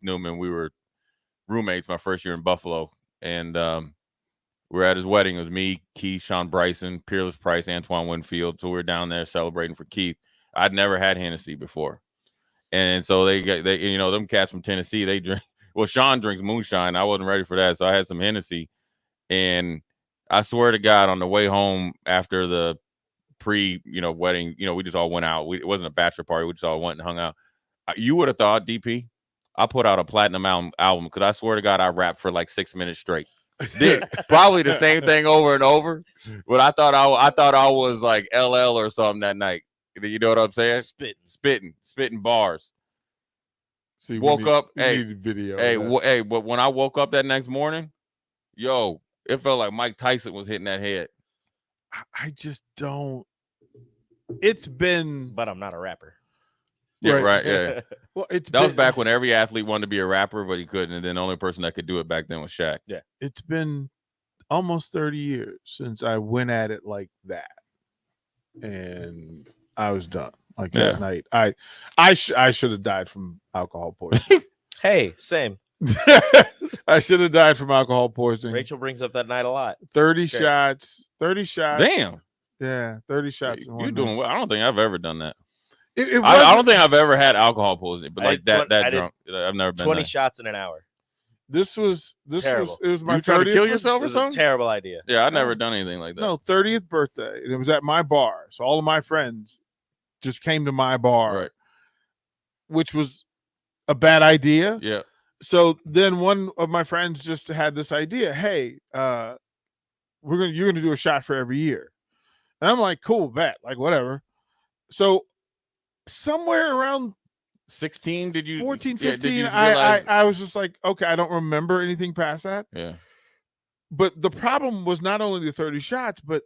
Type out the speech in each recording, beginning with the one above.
Newman. We were roommates my first year in Buffalo, and we were at his wedding. It was me, Keith, Sean Bryson, Peerless Price, Antoine Winfield. So we were down there celebrating for Keith. I'd never had Hennessy before, and so them cats from Tennessee, they drink. Well, Sean drinks moonshine. I wasn't ready for that, so I had some Hennessy, and I swear to God, on the way home after the wedding, we just all went out. It wasn't a bachelor party. We just all went and hung out. You would have thought, DP, I put out a platinum album because I swear to God, I rapped for like 6 minutes straight. Did probably the same thing over and over, but I thought I was like LL or something that night. You know what I'm saying? Spitting bars. See, woke up. Hey, video. But when I woke up that next morning, it felt like Mike Tyson was hitting that head. I just don't. It's been, but I'm not a rapper. Yeah, right. Yeah. Well, that was back when every athlete wanted to be a rapper, but he couldn't. And then the only person that could do it back then was Shaq. Yeah. It's been almost 30 years since I went at it like that, and I was done. Like that night, I should have died from alcohol poisoning. Hey, same. I should have died from alcohol poisoning. Rachel brings up that night a lot. 30 shots. Damn. Yeah, 30 shots. You're doing well. I don't think I've ever done that. I don't think I've ever had alcohol poisoning, but like that drunk. I've never been 20 there. shots in an hour. This was terrible. It was my 30th. Trying to kill yourself or something? A terrible idea. Yeah, I've never done anything like that. No, 30th birthday. And it was at my bar. So all of my friends just came to my bar, right, which was a bad idea. Yeah. So then one of my friends just had this idea. Hey, you're gonna do a shot for every year. And I'm like, cool, bet, like whatever. So somewhere around 16, 14, 15, did you realize... I was just like, okay, I don't remember anything past that. Yeah. But the problem was not only the 30 shots, but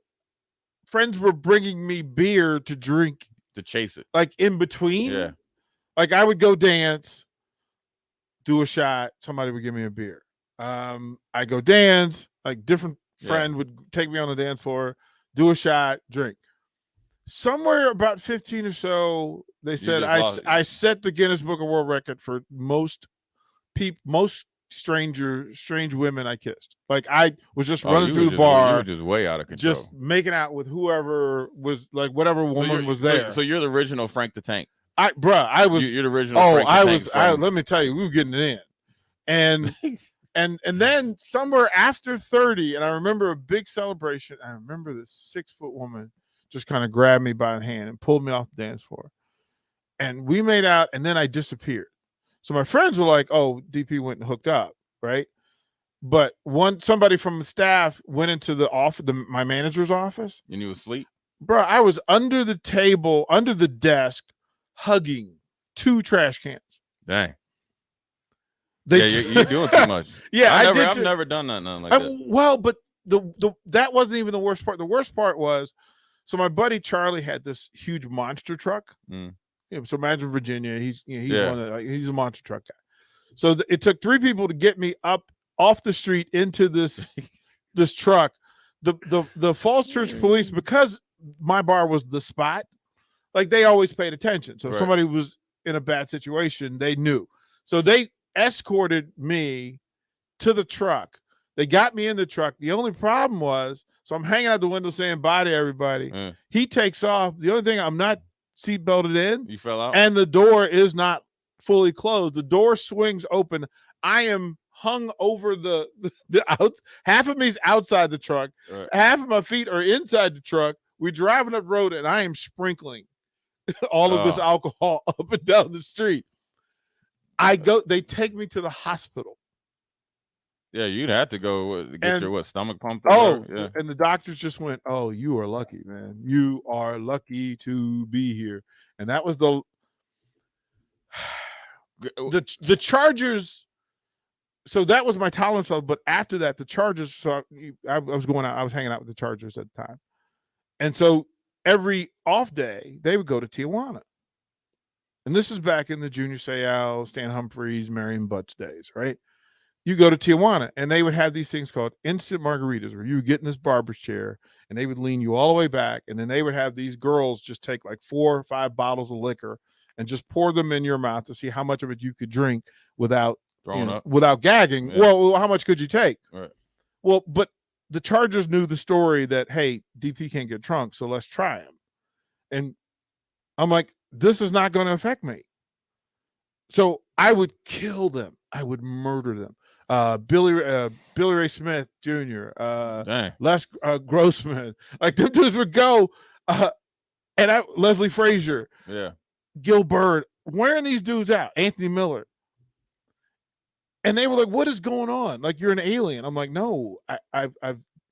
friends were bringing me beer to drink. To chase it. Like in between. Yeah. Like I would go dance, do a shot, somebody would give me a beer. I go dance, like different friend would take me on the dance floor, do a shot, drink. Somewhere about 15 or so, they said I set the Guinness Book of World Record for most strange women I kissed. Like I was just running through the bar. You were just way out of control. Just making out with whoever was like whatever woman was there. So you're the original Frank the Tank. I was. You're the original. Frank the Tank let me tell you, we were getting it in, and then somewhere after 30, and I remember a big celebration. I remember this 6-foot woman just kind of grabbed me by the hand and pulled me off the dance floor, and we made out, and then I disappeared. So my friends were like, "Oh, DP went and hooked up, right?" But somebody from the staff went into the office, my manager's office, and you was asleep, bro. I was under the table, under the desk, hugging 2 trash cans. Dang. You're doing too much. Yeah, I've never done nothing like that. Well, but that wasn't even the worst part. The worst part was, so my buddy Charlie had this huge monster truck. So imagine Virginia. He's a monster truck guy. So it took 3 people to get me up off the street into this truck. The Falls Church police, because my bar was the spot, like they always paid attention. So if somebody was in a bad situation, they knew. So they escorted me to the truck. They got me in the truck. The only problem was, so I'm hanging out the window saying bye to everybody. He takes off. The only thing, I'm not seat belted in. You fell out? And the door is not fully closed. The door swings open. I am hung over the out. Half of me's outside the truck. Right. Half of my feet are inside the truck. We're driving up road, and I am sprinkling all of this alcohol up and down the street. They take me to the hospital. Yeah, you'd have to go get your stomach pumped. Yeah. And the doctors just went, "Oh, you are lucky, man. You are lucky to be here." And that was the Chargers. So that was my tolerance level. But after that, the Chargers. So I was going out. I was hanging out with the Chargers at the time, and so every off day they would go to Tijuana. And this is back in the Junior Seau, Stan Humphries, Marion Butts days, right? You go to Tijuana, and they would have these things called instant margaritas, where you would get in this barber's chair, and they would lean you all the way back, and then they would have these girls just take like 4 or 5 bottles of liquor and just pour them in your mouth to see how much of it you could drink without up without gagging. Yeah. Well, how much could you take? Right. Well, but the Chargers knew the story that, hey, DP can't get drunk, so let's try him. And I'm like, this is not going to affect me. So I would kill them. I would murder them. Billy Ray Smith Jr., Les Grossman, like them dudes would go, and Leslie Frazier, Gil Bird, wearing these dudes out, Anthony Miller, and they were like, "What is going on? Like you're an alien." I'm like, "No, I've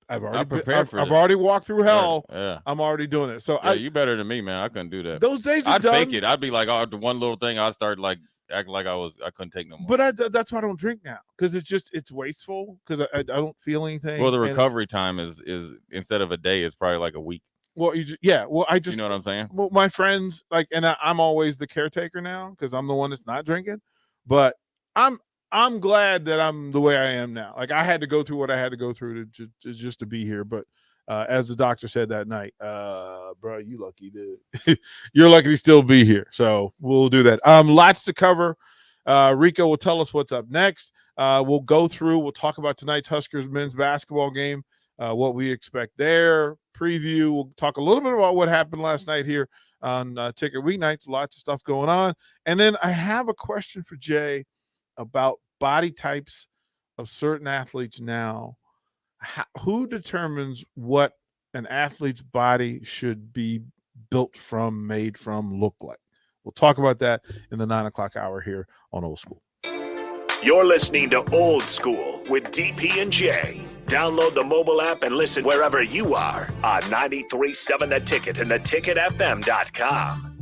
already walked through hell. Yeah. I'm already doing it." So you better than me, man. I couldn't do that. Those days I'd fake it. I'd be like, oh, the one little thing, I'd start like acting like I couldn't take no more. But that's why I don't drink now, because it's wasteful, because I don't feel anything. Well, the recovery time is instead of a day, it's probably like a week. Well, you know what I'm saying? Well, my friends, like, and I'm always the caretaker now because I'm the one that's not drinking. But I'm glad that I'm the way I am now. Like, I had to go through what I had to go through to just to be here. But as the doctor said that night, bro, you lucky, dude. You're lucky to still be here. So we'll do that. Lots to cover. Rico will tell us what's up next. We'll go through. We'll talk about tonight's Huskers men's basketball game, what we expect there. Preview. We'll talk a little bit about what happened last night here on Ticket Weeknights. Lots of stuff going on. And then I have a question for Jay about body types of certain athletes now. Who determines what an athlete's body should be built from, made from, look like? We'll talk about that in the 9 o'clock hour here on Old School. You're listening to Old School with DP and J. Download the mobile app and listen wherever you are on 93.7 The Ticket and theticketfm.com.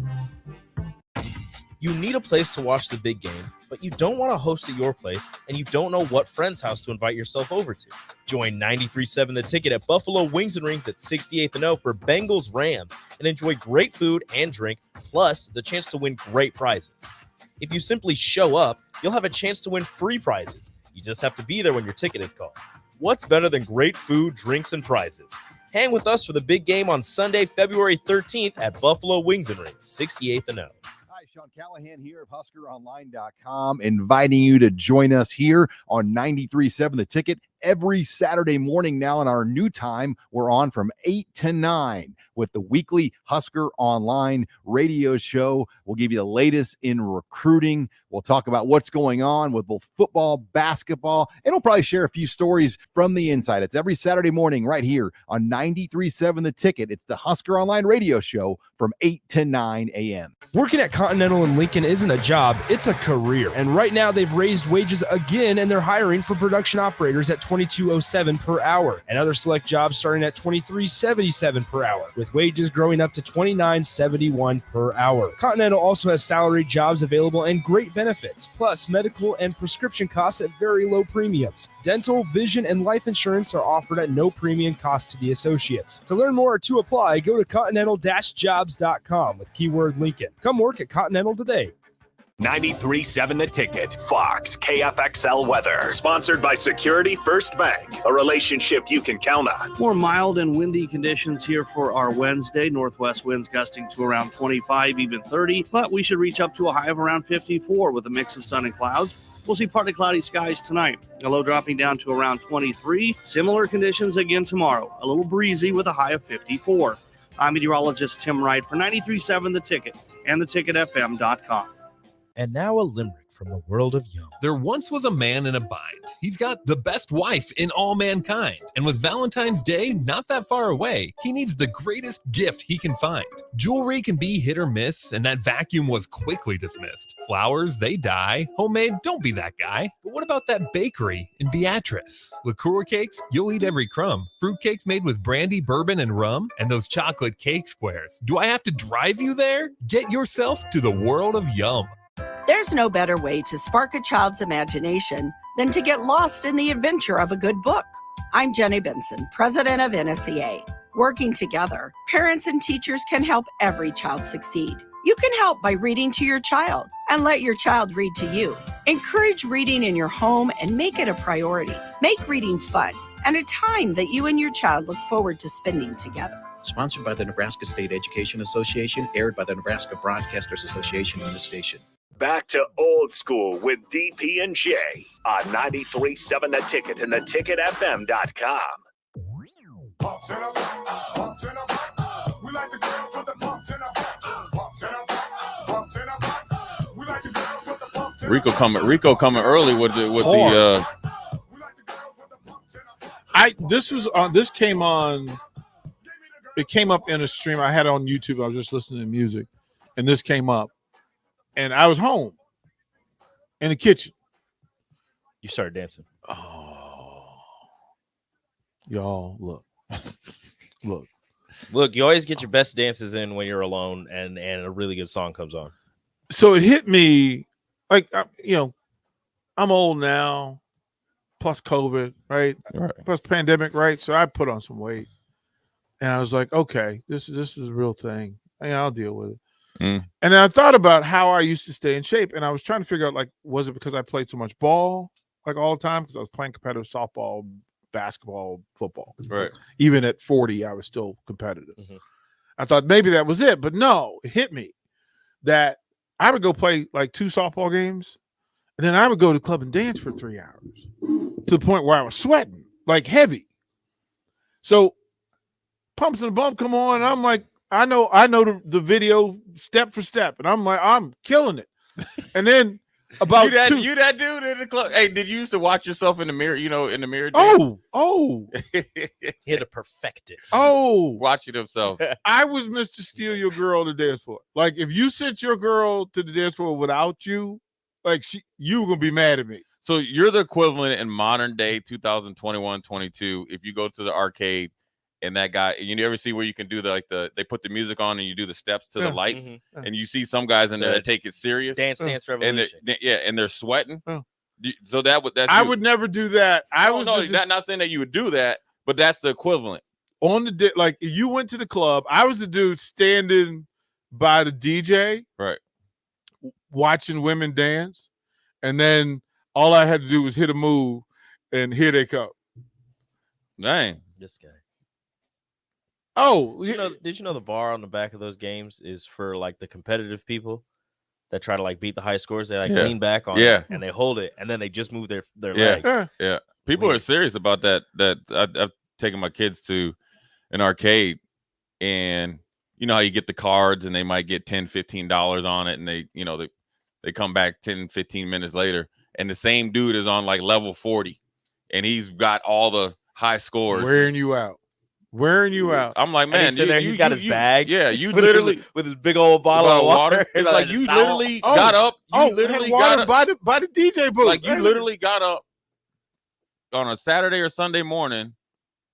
You need a place to watch the big game, but you don't want to host at your place, and you don't know what friend's house to invite yourself over to. Join 93.7 The Ticket at Buffalo Wings and Rings at 68th and O for Bengals Rams, and enjoy great food and drink, plus the chance to win great prizes. If you simply show up, you'll have a chance to win free prizes. You just have to be there when your ticket is called. What's better than great food, drinks, and prizes? Hang with us for the big game on Sunday, February 13th at Buffalo Wings and Rings, 68th and O. Sean Callahan here of HuskerOnline.com, inviting you to join us here on 93.7 The Ticket every Saturday morning. Now in our new time, we're on from 8 to 9 with the weekly Husker Online radio show. We'll give you the latest in recruiting. We'll talk about what's going on with both football, basketball, and we'll probably share a few stories from the inside. It's every Saturday morning right here on 93.7 The Ticket. It's the Husker Online radio show from 8 to 9 a.m. Working at Continental in Lincoln isn't a job, it's a career. And right now they've raised wages again, and they're hiring for production operators at $22.07 per hour, and other select jobs starting at $23.77 per hour, with wages growing up to $29.71 per hour. Continental also has salaried jobs available and great benefits, plus medical and prescription costs at very low premiums. Dental, vision, and life insurance are offered at no premium cost to the associates. To learn more or to apply, go to continental-jobs.com with keyword Lincoln. Come work at Continental today. 93.7 The Ticket, Fox, KFXL weather. Sponsored by Security First Bank, a relationship you can count on. More mild and windy conditions here for our Wednesday. Northwest winds gusting to around 25, even 30, but we should reach up to a high of around 54 with a mix of sun and clouds. We'll see partly cloudy skies tonight. A low dropping down to around 23. Similar conditions again tomorrow. A little breezy with a high of 54. I'm meteorologist Tim Wright for 93.7 The Ticket and theticketfm.com. And now a limerick from the world of Yum. There once was a man in a bind. He's got the best wife in all mankind. And with Valentine's Day not that far away, he needs the greatest gift he can find. Jewelry can be hit or miss, and that vacuum was quickly dismissed. Flowers, they die. Homemade, don't be that guy. But what about that bakery in Beatrice? Liqueur cakes, you'll eat every crumb. Fruit cakes made with brandy, bourbon, and rum. And those chocolate cake squares. Do I have to drive you there? Get yourself to the world of Yum. There's no better way to spark a child's imagination than to get lost in the adventure of a good book. I'm Jenny Benson, president of NSEA. Working together, parents and teachers can help every child succeed. You can help by reading to your child and let your child read to you. Encourage reading in your home and make it a priority. Make reading fun and a time that you and your child look forward to spending together. Sponsored by the Nebraska State Education Association, aired by the Nebraska Broadcasters Association on this station. Back to Old School with DP and J on 93.7 The Ticket and theticketfm.com. We like the girls with the pumps in the Rico coming early with the this came on. It came up in a stream I had on YouTube. I was just listening to music, and this came up, and I was home in the kitchen. You started dancing. Oh, y'all, look. You always get your best dances in when you're alone, and a really good song comes on. So it hit me, like, I'm old now, plus COVID, right? Plus pandemic, right? So I put on some weight, and I was like, okay, this is a real thing. I'll deal with it. And then I thought about how I used to stay in shape, and I was trying to figure out, like, was it because I played so much ball, like, all the time? Because I was playing competitive softball, basketball, football. Right. Even at 40, I was still competitive. I thought maybe that was it, but no, it hit me that I would go play like 2 softball games, and then I would go to the club and dance for 3 hours to the point where I was sweating like heavy. So Pumps and the Bump come on, and I'm like, I know the video step for step, and I'm like, I'm killing it. And then about you that dude in the club. Hey, did you used to watch yourself in the mirror? In the mirror. Oh, he had to perfect it. Watching himself. I was Mr. Steal Your Girl to the dance floor. Like, if you sent your girl to the dance floor without you, like, you were gonna be mad at me. So you're the equivalent in modern day 2021, 22. If you go to the arcade and that guy, you ever see where you can do they put the music on and you do the steps to the lights, and you see some guys in there that take it serious. Dance Revolution. And they're sweating. Oh. So that's I would never do that. Not saying that you would do that, but that's the equivalent. On the like, if you went to the club, I was the dude standing by the DJ, right, watching women dance, and then all I had to do was hit a move, and here they come. Dang, this guy. Oh, did you know the bar on the back of those games is for like the competitive people that try to like beat the high scores? They lean back on it and they hold it, and then they just move their legs. Yeah. People are serious about that. I've taken my kids to an arcade, and you know how you get the cards and they might get $10, $15 on it, and they come back 10, 15 minutes later, and the same dude is on like level 40, and he's got all the high scores. Wearing you out. I'm like, man, he's got his bag. Yeah, you with literally with his big old bottle of water. It's like you literally got up. You literally got up by the DJ booth. Like you literally got up on a Saturday or Sunday morning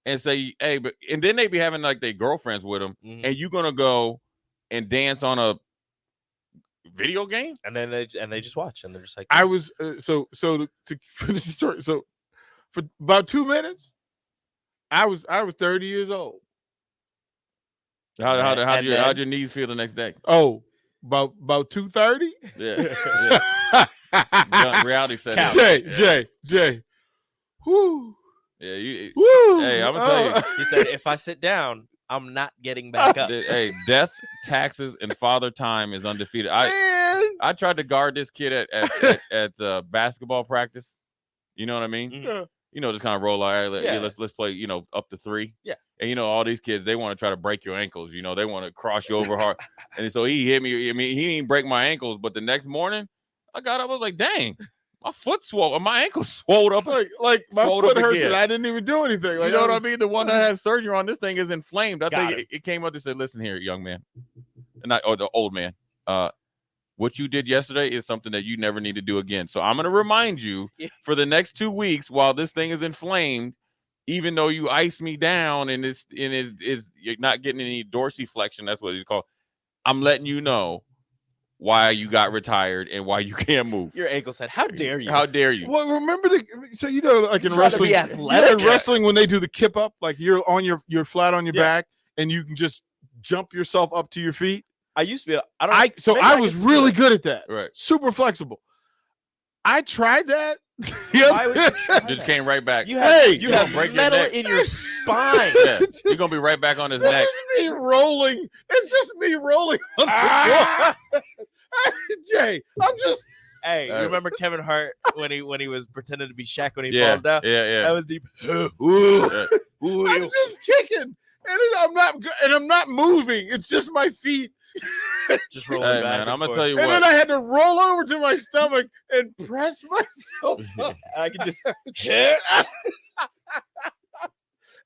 and say, hey, and then they be having like their girlfriends with them, and you gonna go and dance on a video game, and then they just watch, and they're just like, I was so to finish the story. So for about 2 minutes, I was 30 years old. How'd your knees feel the next day? Oh, about 2:30. Yeah. Reality set. Jay. Whoo. Yeah, woo. Hey, I'm gonna tell you. He said, if I sit down, I'm not getting back up. Hey, death, taxes, and father time is undefeated. I tried to guard this kid at basketball practice. You know what I mean? Yeah. Just kind of roll like, let's play, up to 3. Yeah. And all these kids, they want to try to break your ankles. They want to cross you over hard. And so he hit me. I mean, he didn't break my ankles, but the next morning I got up. I was like, dang, my foot swole, my ankle swelled up. Like my foot hurts and I didn't even do anything. Like, you know what I mean? The one that has surgery on this thing is inflamed. I think it came up and said, listen here, young man. The old man. What you did yesterday is something that you never need to do again. So I'm going to remind you for the next 2 weeks while this thing is inflamed, even though you ice me down and you're not getting any dorsiflexion, that's what it's called. I'm letting you know why you got retired and why you can't move. Your ankle said, how dare you? How dare you? Well, remember like in wrestling, in wrestling when they do the kip up, like you're flat on your back and you can just jump yourself up to your feet. I used to be. I was really good at that. Right. Super flexible. I tried that. Why would you try Just that? came right back. You have break metal your neck in your spine. Yeah. You're gonna be right back on his neck. It's just me rolling on the floor. Jay, I'm just. Hey, you remember Kevin Hart when he was pretending to be Shaq when he Yeah, falls down? yeah. That was deep. I'm just kicking, and I'm not moving. It's just my feet. Just rolling Hey, back. man, I'm gonna forth. tell you And what. then I had to roll over to my stomach and press myself up. I could just.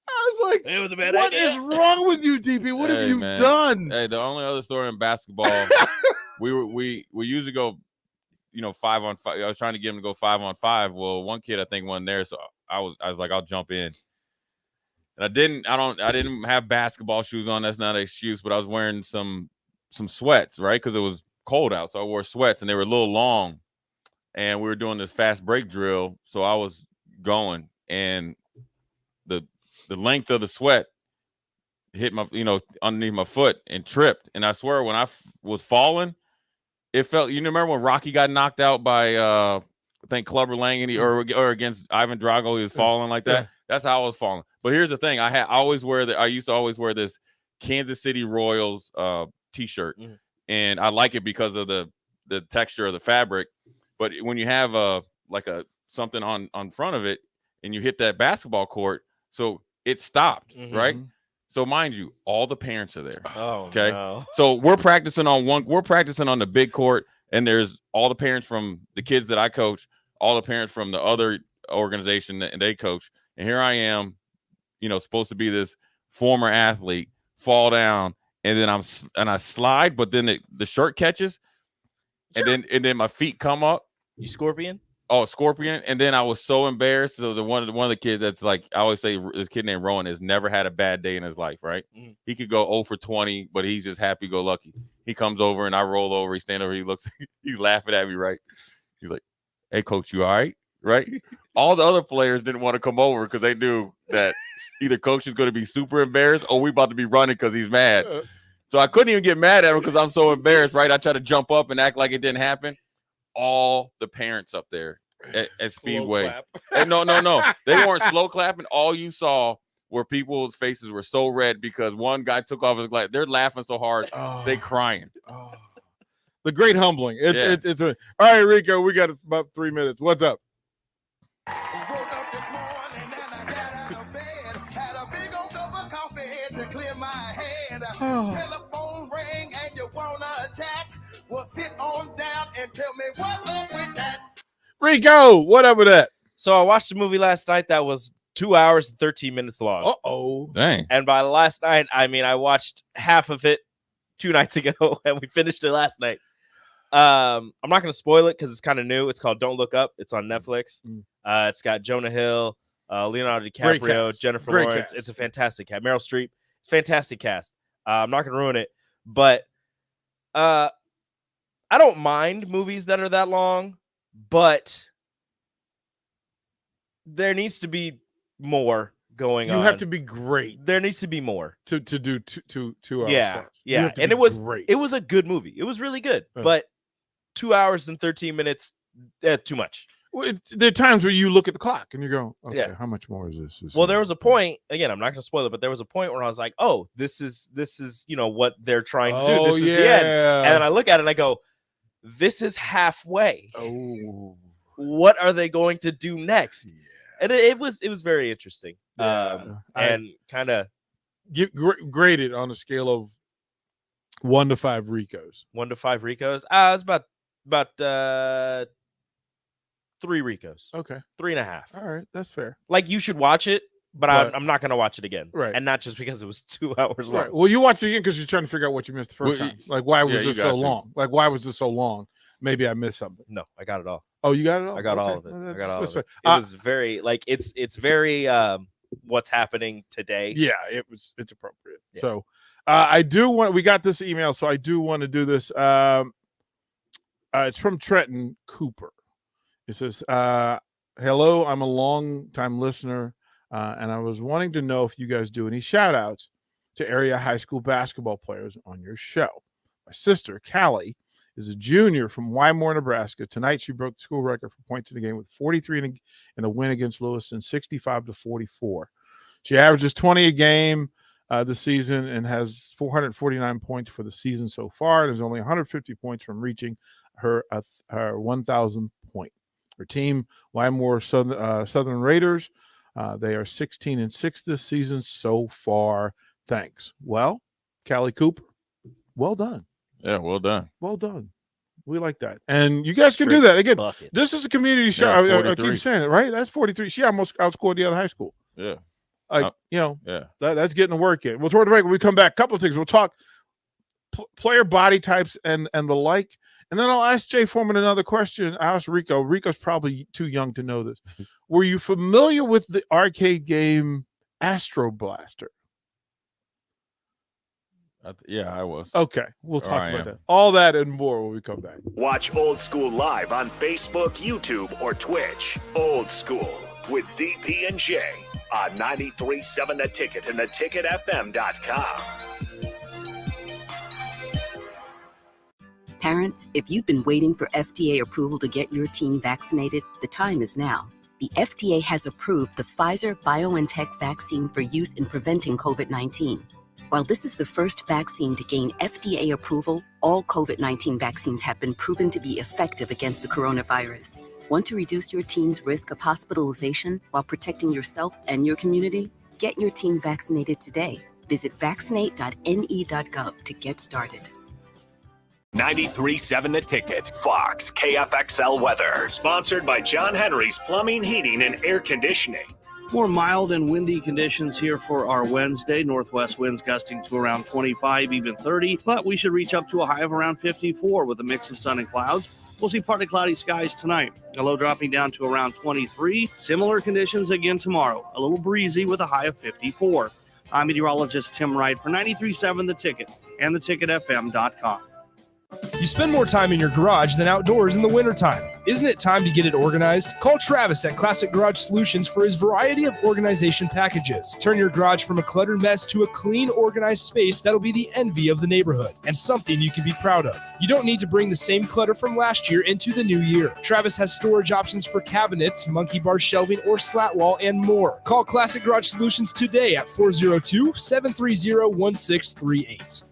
I was like, It was a bad what idea. is wrong with you, DP? What have Hey, you man. done? Hey, the only other story in basketball, we usually go, 5-on-5. I was trying to get him to go 5-on-5. Well, one kid I think wasn't there, so I was like, I'll jump in. And I didn't have basketball shoes on. That's not an excuse, but I was wearing some sweats, right? Because it was cold out, so I wore sweats, and they were a little long. And we were doing this fast break drill, so I was going, and the length of the sweat hit my, underneath my foot and tripped. And I swear, when I was falling, it felt. You remember when Rocky got knocked out by I think Clubber Lang, and or against Ivan Drago, he was falling like that. Yeah. That's how I was falling. But here's the thing: I used to always wear this Kansas City Royals T-shirt, and I like it because of the texture of the fabric. But when you have something on front of it, and you hit that basketball court, so it stopped, right? So mind you, all the parents are there. Oh, okay. no. So we're practicing on the big court, and there's all the parents from the kids that I coach, all the parents from the other organization that they coach, and here I am, supposed to be this former athlete, fall down, and then I slide, but then the shirt catches, and then my feet come up. You scorpion? Oh, scorpion. And then I was so embarrassed. So one of the kids that's like, I always say, this kid named Rowan has never had a bad day in his life, right? He could go 0 for 20, but he's just happy-go-lucky. He comes over and I roll over. He stand over. He looks. He's laughing at me, right? He's like, "Hey, coach, you all right?" Right? All the other players didn't want to come over because they knew that either coach is going to be super embarrassed or we about to be running because he's mad. So I couldn't even get mad at him because I'm so embarrassed, right? I try to jump up and act like it didn't happen. All the parents up there at Speedway. And no. They weren't slow clapping. All you saw were people's faces were so red because one guy took off his glass. They're laughing so hard, they crying. The great humbling. It's all right, Rico. We got about 3 minutes. What's up? Telephone ring and you wanna chat? Well, sit on down and tell me what up with that. Rico, what up with that? So I watched a movie last night that was 2 hours and 13 minutes long. Uh-oh. Dang. And by last night, I mean I watched half of it 2 nights ago, and we finished it last night. I'm not going to spoil it because it's kind of new. It's called Don't Look Up. It's on Netflix. It's got Jonah Hill, Leonardo DiCaprio, Jennifer Lawrence. Cast. It's a fantastic cast. Meryl Streep. Fantastic cast. I'm not going to ruin it, but I don't mind movies that are that long, but there needs to be more going on. You have to be great There needs to be more to do 2 hours. Yeah, plus. You yeah. have to And be it was a good movie. It was really good, but 2 hours and 13 minutes, too much. Well, there are times where you look at the clock and you go, okay, Yeah. how much more is this? Well, there was a point, again, I'm not going to spoil it, but there was a point where I was like, oh, this is what they're trying to do. This is the end. And then I look at it and I go, this is halfway. Oh. What are they going to do next? And it was very interesting. And kind of graded on a scale of 1 to 5 Ricos. 1 to 5 Ricos. It's about 3 Ricos. Okay. 3.5. All right. That's fair. Like, you should watch it, but I'm not going to watch it again. Right. And not just because it was 2 hours long. Right. Well, you watch it again because you're trying to figure out what you missed the first Well, time. Like, why was you this got so to. long? Like, why was this so long? Maybe I missed something. No, I got it all. Oh, you got it all? I got all of Okay. it. Well, I got all that's of it. fair. It was very, like, it's very what's happening today. Yeah, it's appropriate. Yeah. So we got this email, so I do want to do this. It's from Trenton Cooper. It says, hello, I'm a long time listener, and I was wanting to know if you guys do any shout outs to area high school basketball players on your show. My sister, Callie, is a junior from Wymore, Nebraska. Tonight, she broke the school record for points in the game with 43 in a win against Lewiston, 65-44. She averages 20 a game. this season and has 449 points for the season so far. There's only 150 points from reaching her 1,000th point. Her team, Wymore Southern Raiders, they are 16-6 this season so far. Thanks. Well, Callie Cooper, well done. Yeah, well done. Well done. We like that. And you guys can do that. Again, this is a community show. Yeah, I keep saying it, right? That's 43. She almost outscored the other high school. Yeah. That's getting the work in. We'll toward the break when we come back. A couple of things. We'll talk player body types and the like. And then I'll ask Jay Foreman another question. I asked Rico. Rico's probably too young to know this. Were you familiar with the arcade game Astro Blaster? Yeah, I was. Okay, we'll talk about that. All that and more when we come back. Watch Old School live on Facebook, YouTube, or Twitch. Old School with DP and J on 93.7 The Ticket and theticketfm.com. Parents, if you've been waiting for FDA approval to get your teen vaccinated, the time is now. The FDA has approved the Pfizer-BioNTech vaccine for use in preventing COVID-19. While this is the first vaccine to gain FDA approval, all COVID-19 vaccines have been proven to be effective against the coronavirus. Want to reduce your teen's risk of hospitalization while protecting yourself and your community? Get your teen vaccinated today. Visit vaccinate.ne.gov to get started. 93.7 The Ticket, Fox, KFXL weather. Sponsored by John Henry's Plumbing, Heating, and Air Conditioning. More mild and windy conditions here for our Wednesday. Northwest winds gusting to around 25, even 30, but we should reach up to a high of around 54 with a mix of sun and clouds. We'll see partly cloudy skies tonight. A low dropping down to around 23. Similar conditions again tomorrow. A little breezy with a high of 54. I'm meteorologist Tim Wright for 93.7 The Ticket and theticketfm.com. You spend more time in your garage than outdoors in the wintertime. Isn't it time to get it organized? Call Travis at Classic Garage Solutions for his variety of organization packages. Turn your garage from a cluttered mess to a clean, organized space that'll be the envy of the neighborhood and something you can be proud of. You don't need to bring the same clutter from last year into the new year. Travis has storage options for cabinets, monkey bar shelving, or slat wall, and more. Call Classic Garage Solutions today at 402-730-1638.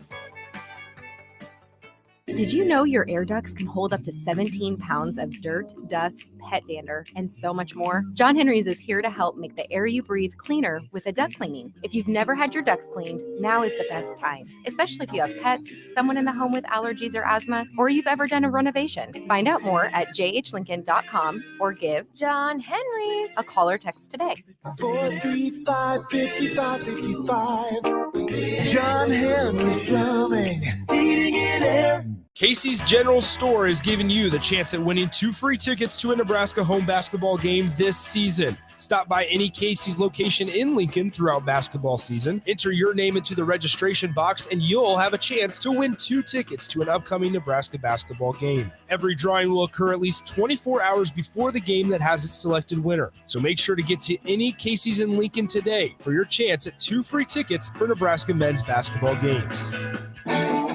Did you know your air ducts can hold up to 17 pounds of dirt, dust, pet dander, and so much more? John Henry's is here to help make the air you breathe cleaner with a duct cleaning. If you've never had your ducts cleaned, now is the best time, especially if you have pets, someone in the home with allergies or asthma, or you've ever done a renovation. Find out more at jhlincoln.com or give John Henry's a call or text today. 435-5555. John Henry's Plumbing, Heating and Air. Casey's General Store is giving you the chance at winning 2 free tickets to a Nebraska home basketball game this season. Stop by any Casey's location in Lincoln throughout basketball season. Enter your name into the registration box, and you'll have a chance to win 2 tickets to an upcoming Nebraska basketball game. Every drawing will occur at least 24 hours before the game that has its selected winner. So make sure to get to any Casey's in Lincoln today for your chance at 2 free tickets for Nebraska men's basketball games.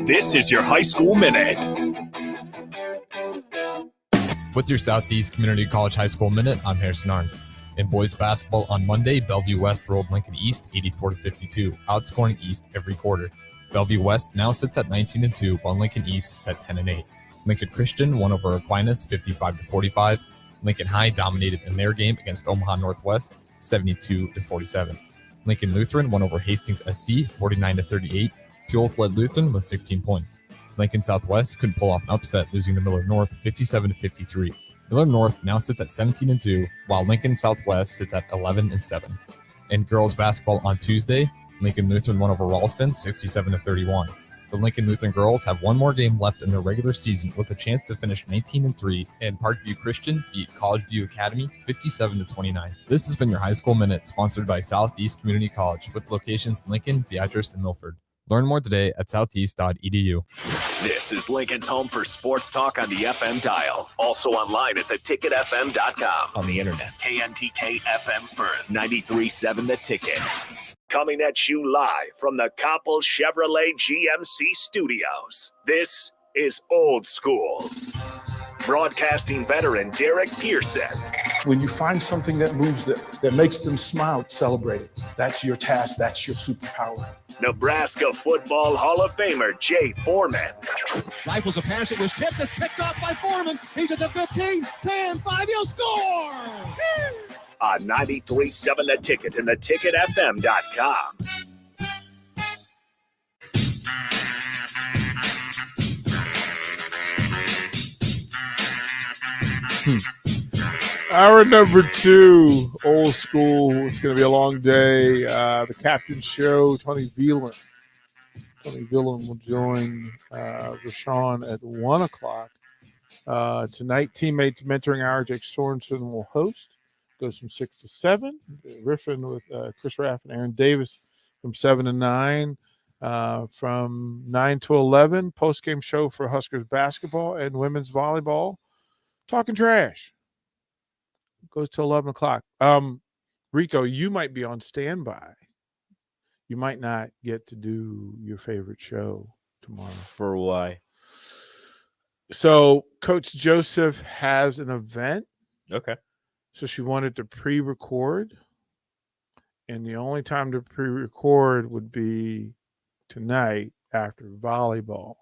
This is your High School Minute. With your Southeast Community College High School Minute, I'm Harrison Arns. In boys basketball on Monday, Bellevue West rolled Lincoln East 84-52, outscoring East every quarter. Bellevue West now sits at 19-2, while Lincoln East sits at 10-8. Lincoln Christian won over Aquinas 55-45. Lincoln High dominated in their game against Omaha Northwest 72-47. Lincoln Lutheran won over Hastings SC 49-38. Pules led Lutheran with 16 points. Lincoln Southwest couldn't pull off an upset, losing to Miller North 57-53. Miller North now sits at 17-2, while Lincoln Southwest sits at 11-7. In girls basketball on Tuesday, Lincoln Lutheran won over Ralston 67-31. The Lincoln Lutheran girls have one more game left in their regular season with a chance to finish 19-3, and Parkview Christian beat College View Academy 57-29. This has been your High School Minute, sponsored by Southeast Community College, with locations in Lincoln, Beatrice, and Milford. Learn more today at southeast.edu. This is Lincoln's home for sports talk on the FM dial. Also online at theticketfm.com. On the internet. KNTK FM Firth, 93.7 The Ticket. Coming at you live from the Koppel Chevrolet GMC studios. This is Old School. Broadcasting veteran Derek Pearson When you find something that moves them, that makes them smile, celebrate it. That's your task. That's your superpower. Nebraska Football Hall of Famer Jay Foreman. Rifles a pass. It was tipped. It's picked off by Foreman. He's at the 15, 10, 5. He'll score. On 93.7 The Ticket and theticketfm.com. Hour number 2, old school. It's going to be a long day. The captain show, Tony Veland. Tony Veland will join Rashawn at 1 o'clock. Tonight, Teammates Mentoring Hour, Jake Sorensen will host. Goes from 6 to 7. Riffin with Chris Raff and Aaron Davis from 7 to 9. From 9 to 11, post-game show for Huskers basketball and women's volleyball. Talking trash. Goes to 11 o'clock. Rico, you might be on standby. You might not get to do your favorite show tomorrow. For why? So Coach Joseph has an event. Okay. So she wanted to pre-record. And the only time to pre-record would be tonight after volleyball.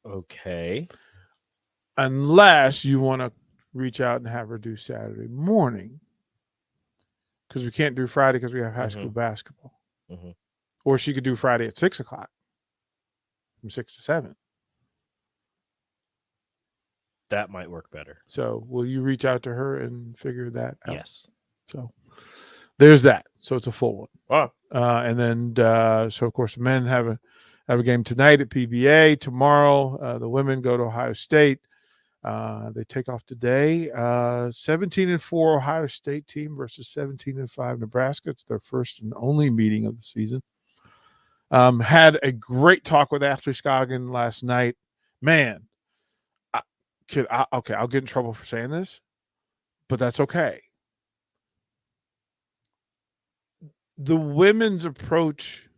Okay. Unless you want to reach out and have her do Saturday morning. Because we can't do Friday because we have high school basketball. Mm-hmm. Or she could do Friday at 6 o'clock. From 6 to 7. That might work better. So will you reach out to her and figure that out? Yes. So there's that. So it's a full one. Wow. And then so of course the men have a game tonight at PBA. Tomorrow the women go to Ohio State. They take off today. 17-4 Ohio State team versus 17-5 Nebraska. It's their first and only meeting of the season. Had a great talk with Ashley Scoggin last night. Man, I'll get in trouble for saying this, but that's okay. The women's approach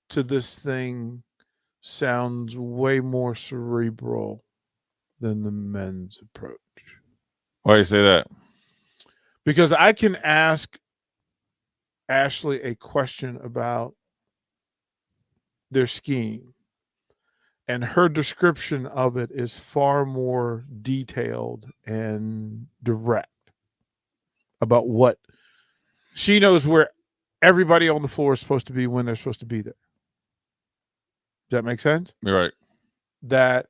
to this thing sounds way more cerebral than the men's approach. Why do you say that? Because I can ask Ashley a question about their scheme, and her description of it is far more detailed and direct about what she knows where everybody on the floor is supposed to be when they're supposed to be there. Does that make sense? You're right. That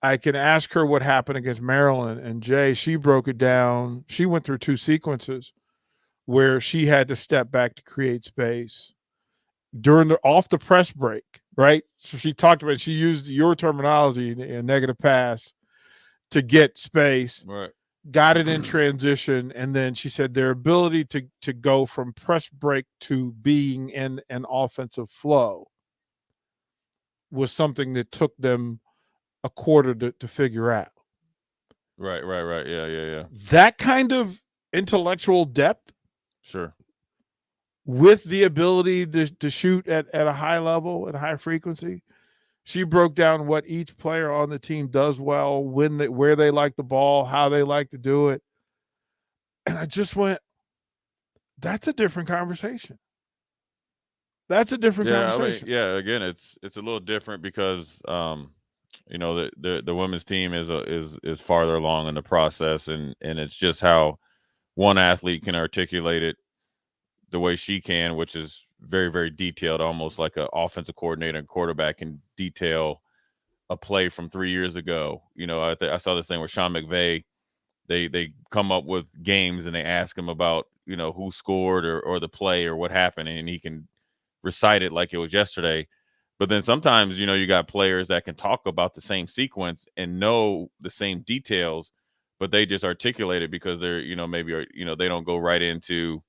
I can ask her what happened against Maryland, and Jay, she broke it down. She went through 2 sequences where she had to step back to create space during off the press break, right? So she talked about, she used your terminology, a negative pass, to get space, right? Got it in transition, and then she said their ability to go from press break to being in an offensive flow was something that took them a quarter to figure out. Right. Yeah. That kind of intellectual depth, sure, with the ability to shoot at a high level, at a high frequency. She broke down what each player on the team does well, where they like the ball, how they like to do it. And I just went, that's a different conversation. That's a different conversation. I mean, again, it's a little different because the women's team is farther along in the process, and it's just how one athlete can articulate it the way she can, which is very, very detailed, almost like an offensive coordinator and quarterback can detail a play from 3 years ago. I saw this thing where Sean McVay, they come up with games and they ask him about, who scored or the play or what happened, and he can recite it like it was yesterday. But then sometimes, you got players that can talk about the same sequence and know the same details, but they just articulate it because they're, maybe, they don't go right into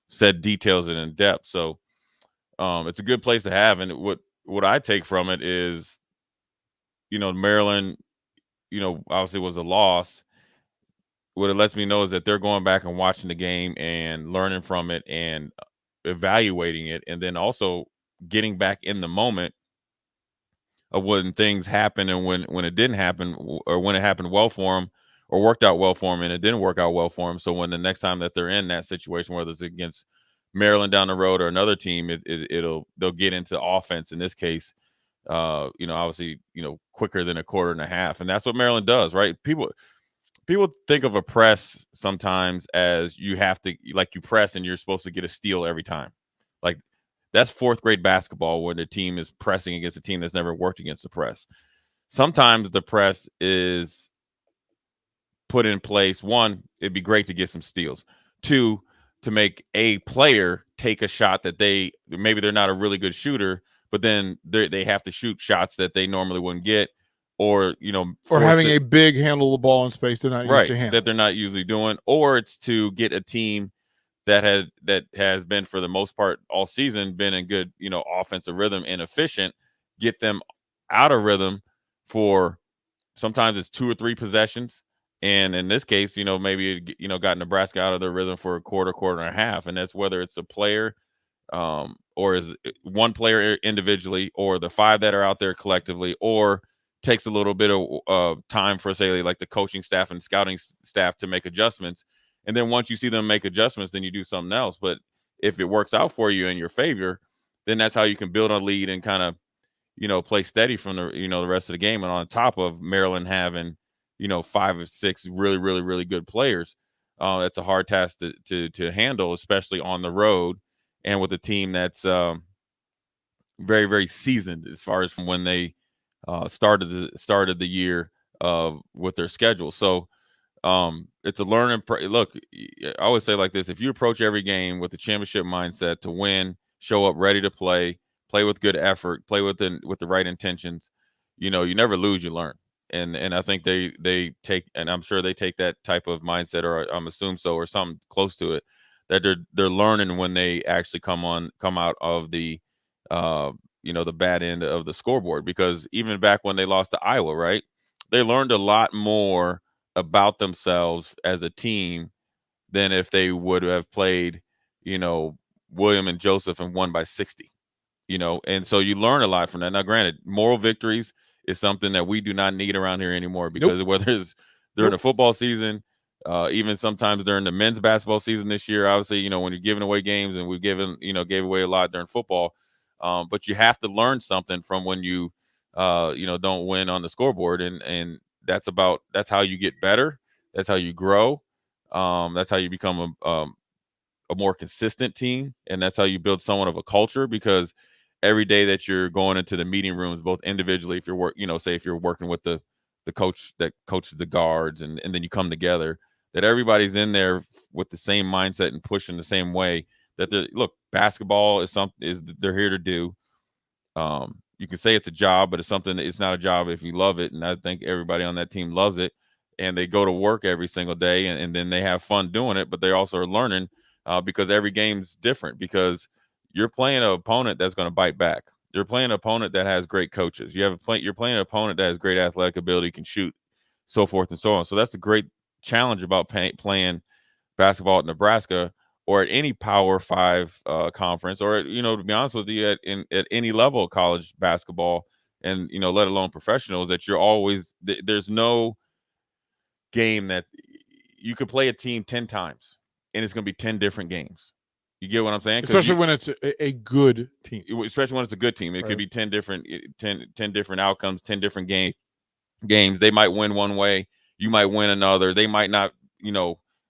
said details and in depth. So it's a good place to have. And what I take from it is, Maryland, obviously was a loss. What it lets me know is that they're going back and watching the game and learning from it and evaluating it, and then also getting back in the moment of when things happen and when it didn't happen, or when it happened well for them, or worked out well for them, and it didn't work out well for them. So when the next time that they're in that situation, whether it's against Maryland down the road or another team, they'll get into offense in this case. Obviously, quicker than a quarter and a half, and that's what Maryland does, right? People think of a press sometimes as you have to, like, you press and you're supposed to get a steal every time. Like, that's fourth grade basketball when the team is pressing against a team that's never worked against the press. Sometimes the press is put in place. One, it'd be great to get some steals. Two, to make a player take a shot that maybe they're not a really good shooter, but then they have to shoot shots that they normally wouldn't get, or having a big handle the ball in space they're not used to handle, that they're not usually doing, or it's to get a team that has been, for the most part all season, been in good offensive rhythm and efficient, get them out of rhythm for sometimes it's 2 or 3 possessions, and in this case maybe got Nebraska out of their rhythm for a quarter and a half, and that's whether it's a player or is one player individually, or the 5 that are out there collectively, or takes a little bit of time for, say, like the coaching staff and scouting staff to make adjustments. And then once you see them make adjustments, then you do something else. But if it works out for you in your favor, then that's how you can build a lead and kind of, play steady from the rest of the game. And on top of Maryland having, 5 or 6 really, really, really good players, that's a hard task to handle, especially on the road and with a team that's very, very seasoned as far as from when they started the year with their schedule. So it's a learning. Look, I always say like this: if you approach every game with the championship mindset to win, show up ready to play with good effort, play with the right intentions, you never lose, you learn. And I think they take, and I'm sure they take that type of mindset, or I'm assuming so, or something close to it, that they're learning when they actually come out of the the bad end of the scoreboard. Because even back when they lost to Iowa, right, they learned a lot more about themselves as a team than if they would have played, William and Joseph and won by 60, and so you learn a lot from that. Now, granted, moral victories is something that we do not need around here anymore, because whether it's during the football season, even sometimes during the men's basketball season this year, obviously, when you're giving away games, and we've gave away a lot during football, but you have to learn something from when you don't win on the scoreboard, and that's how you get better. That's how you grow. That's how you become a more consistent team, and that's how you build somewhat of a culture. Because every day that you're going into the meeting rooms, both individually, if you're say if you're working with the coach that coaches the guards, and then you come together, that everybody's in there with the same mindset and pushing the same way. That basketball is they're here to do. You can say it's a job, but it's not a job if you love it. And I think everybody on that team loves it, and they go to work every single day, and then they have fun doing it. But they also are learning because every game's different, because you're playing an opponent that's going to bite back. You're playing an opponent that has great coaches. You're playing an opponent that has great athletic ability, can shoot, so forth and so on. So that's the great challenge about playing basketball at Nebraska, or at any Power 5 conference, or to be honest with you, at any level of college basketball, and let alone professionals, that you're always there's no game that you could play a team 10 times and it's going to be 10 different games. You get what I'm saying? Especially when it's a good team. Especially when it's a good team, it could be 10 different outcomes, 10 different games. They might win one way, you might win another. They might not,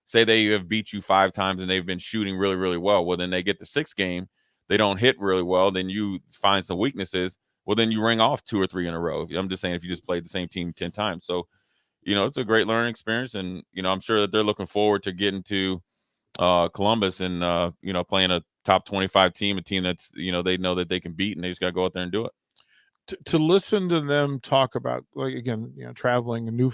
say they have beat you 5 times and they've been shooting really, really well. Well, then they get the 6th game, they don't hit really well. Then you find some weaknesses. Well, then you ring off 2 or 3 in a row. I'm just saying, if you just played the same team 10 times. So, it's a great learning experience. And, I'm sure that they're looking forward to getting to Columbus and, playing a top 25 team, a team that's, they know that they can beat, and they just got to go out there and do it. To listen to them talk about, like, again, traveling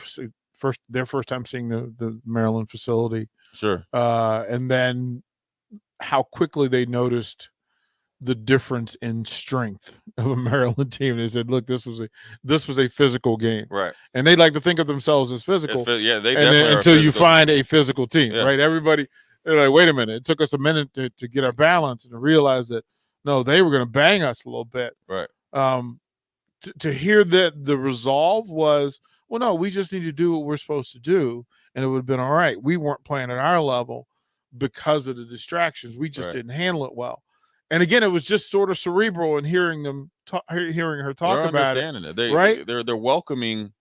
their first time seeing the Maryland facility. Sure. And then how quickly they noticed the difference in strength of a Maryland team. They said, look, this was a physical game. Right. And they like to think of themselves as physical. Yeah, they and definitely until you find a physical team, yeah. right? Everybody, they're like, wait a minute. It took us a minute to get our balance and to realize that, no, they were going to bang us a little bit. Right. To hear that the resolve was, Well, no, we just need to do what we're supposed to do, and it would have been all right. We weren't playing at our level because of the distractions. We just didn't handle it well. And again, it was just sort of cerebral, and hearing her talk They're about understanding it. right? They're welcoming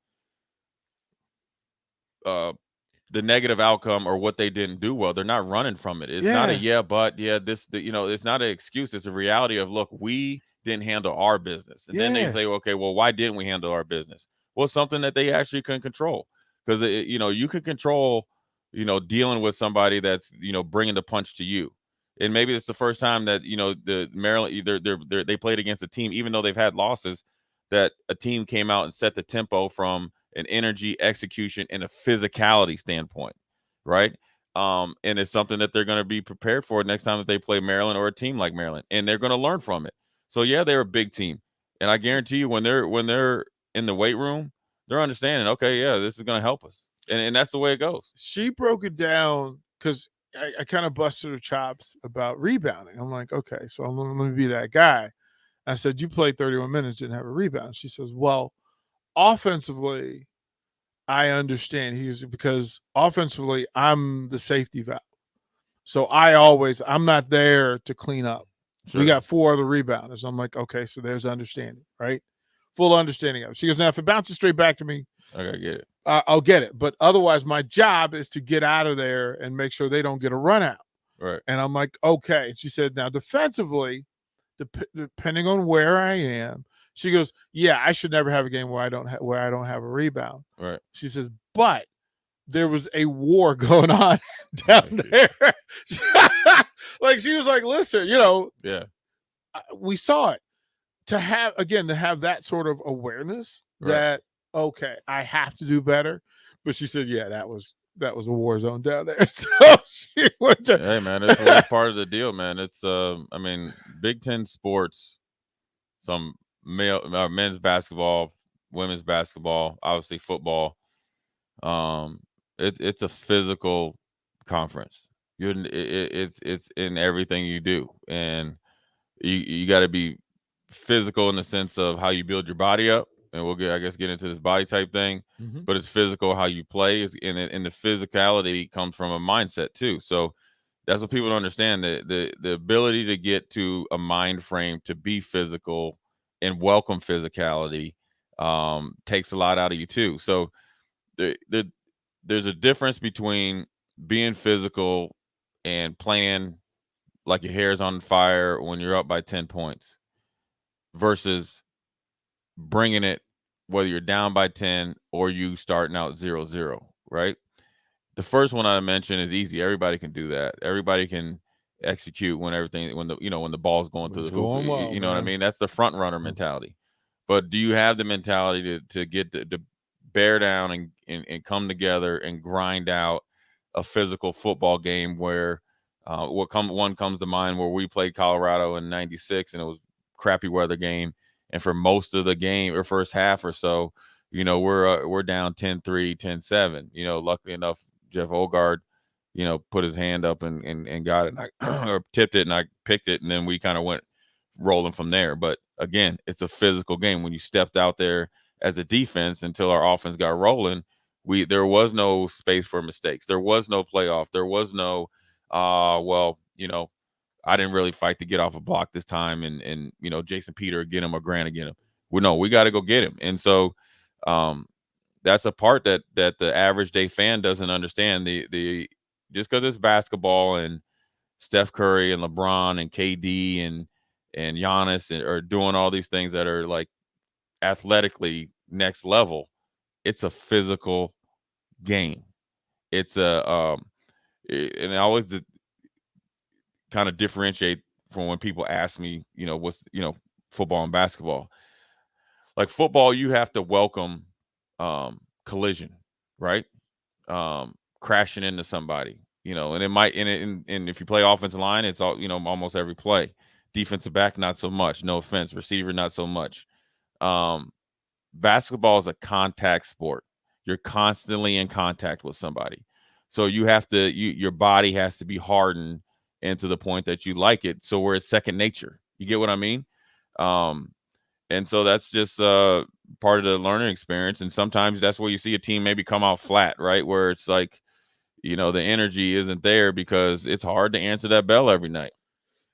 the negative outcome or what they didn't do well. They're not running from it. It's not a it's not an excuse. It's a reality of, look, we didn't handle our business. And then they say, okay, well, why didn't we handle our business? Well, something that they actually can control, because you can control, dealing with somebody that's, bringing the punch to you. And maybe it's the first time that, the Maryland, they played against a team, even though they've had losses, that a team came out and set the tempo from an energy, execution, and a physicality standpoint, right? And it's something that they're going to be prepared for next time that they play Maryland or a team like Maryland, and they're going to learn from it. So yeah, they're a big team, and I guarantee you, when they're in the weight room, they're understanding, okay, yeah, this is going to help us, and that's the way it goes. She broke it down because I kind of busted her chops about rebounding. I'm like, okay, so I'm going to be that guy. I said, you played 31 minutes, didn't have a rebound. She says, well, offensively, I understand. Because offensively, I'm the safety valve. So I'm not there to clean up. Sure. We got 4 other rebounders. I'm like, okay, so there's understanding, right? Full understanding of it. She goes, now if it bounces straight back to me, I gotta get it. I'll get it. But otherwise, my job is to get out of there and make sure they don't get a run out. Right. And I'm like, okay. And she said, now defensively, depending on where I am, she goes, yeah, I should never have a game where I don't have a rebound. Right. She says, but there was a war going on down there. Like, she was like, listen, we saw it. To have that sort of awareness that, okay, I have to do better. But she said, yeah, that was a war zone down there. So she went to. Hey, man, it's part of the deal, man. It's Big Ten sports, some men's basketball, women's basketball, obviously football. It's a physical conference. It's in everything you do, and you got to be physical in the sense of how you build your body up, and we'll get into this body type thing. Mm-hmm. But it's physical how you play, and the physicality comes from a mindset too. So that's what people don't understand, the ability to get to a mind frame to be physical and welcome physicality takes a lot out of you too. So there's a difference between being physical and playing like your hair's on fire when you're up by 10 points versus bringing it, whether you're down by 10 or you starting out 0-0, right? The first one I mentioned is easy. Everybody can do that. Everybody can execute when the ball's going through the hoop. Well, you know what I mean? That's the front runner mentality. But do you have the mentality to get to bear down and come together and grind out a physical football game where one comes to mind where we played Colorado in '96, and it was a crappy weather game. And for most of the game or first half or so, we're down 10-3, 10-7. Luckily enough, Jeff Ogard, put his hand up and got it, and or tipped it, and I picked it, and then we kind of went rolling from there. But again, it's a physical game. When you stepped out there as a defense until our offense got rolling, there was no space for mistakes. There was no playoff. There was no, I didn't really fight to get off a block this time, and Jason Peter get him or Grant get him. We got to go get him. And so that's a part that the average day fan doesn't understand. The just because it's basketball and Steph Curry and LeBron and KD and Giannis are doing all these things that are like athletically next level, it's a physical game. It's and I always kind of differentiate from when people ask me, what's football and basketball. Like football, you have to welcome collision, right? Crashing into somebody, and it might, and if you play offensive line, it's all, almost every play. Defensive back, not so much. No offense. Receiver, not so much. Basketball is a contact sport. You're constantly in contact with somebody. So you have to, your body has to be hardened into the point that you like it. So where it's second nature. You get what I mean? And so that's just part of the learning experience. And sometimes that's where you see a team maybe come out flat, right? Where it's like, the energy isn't there because it's hard to answer that bell every night.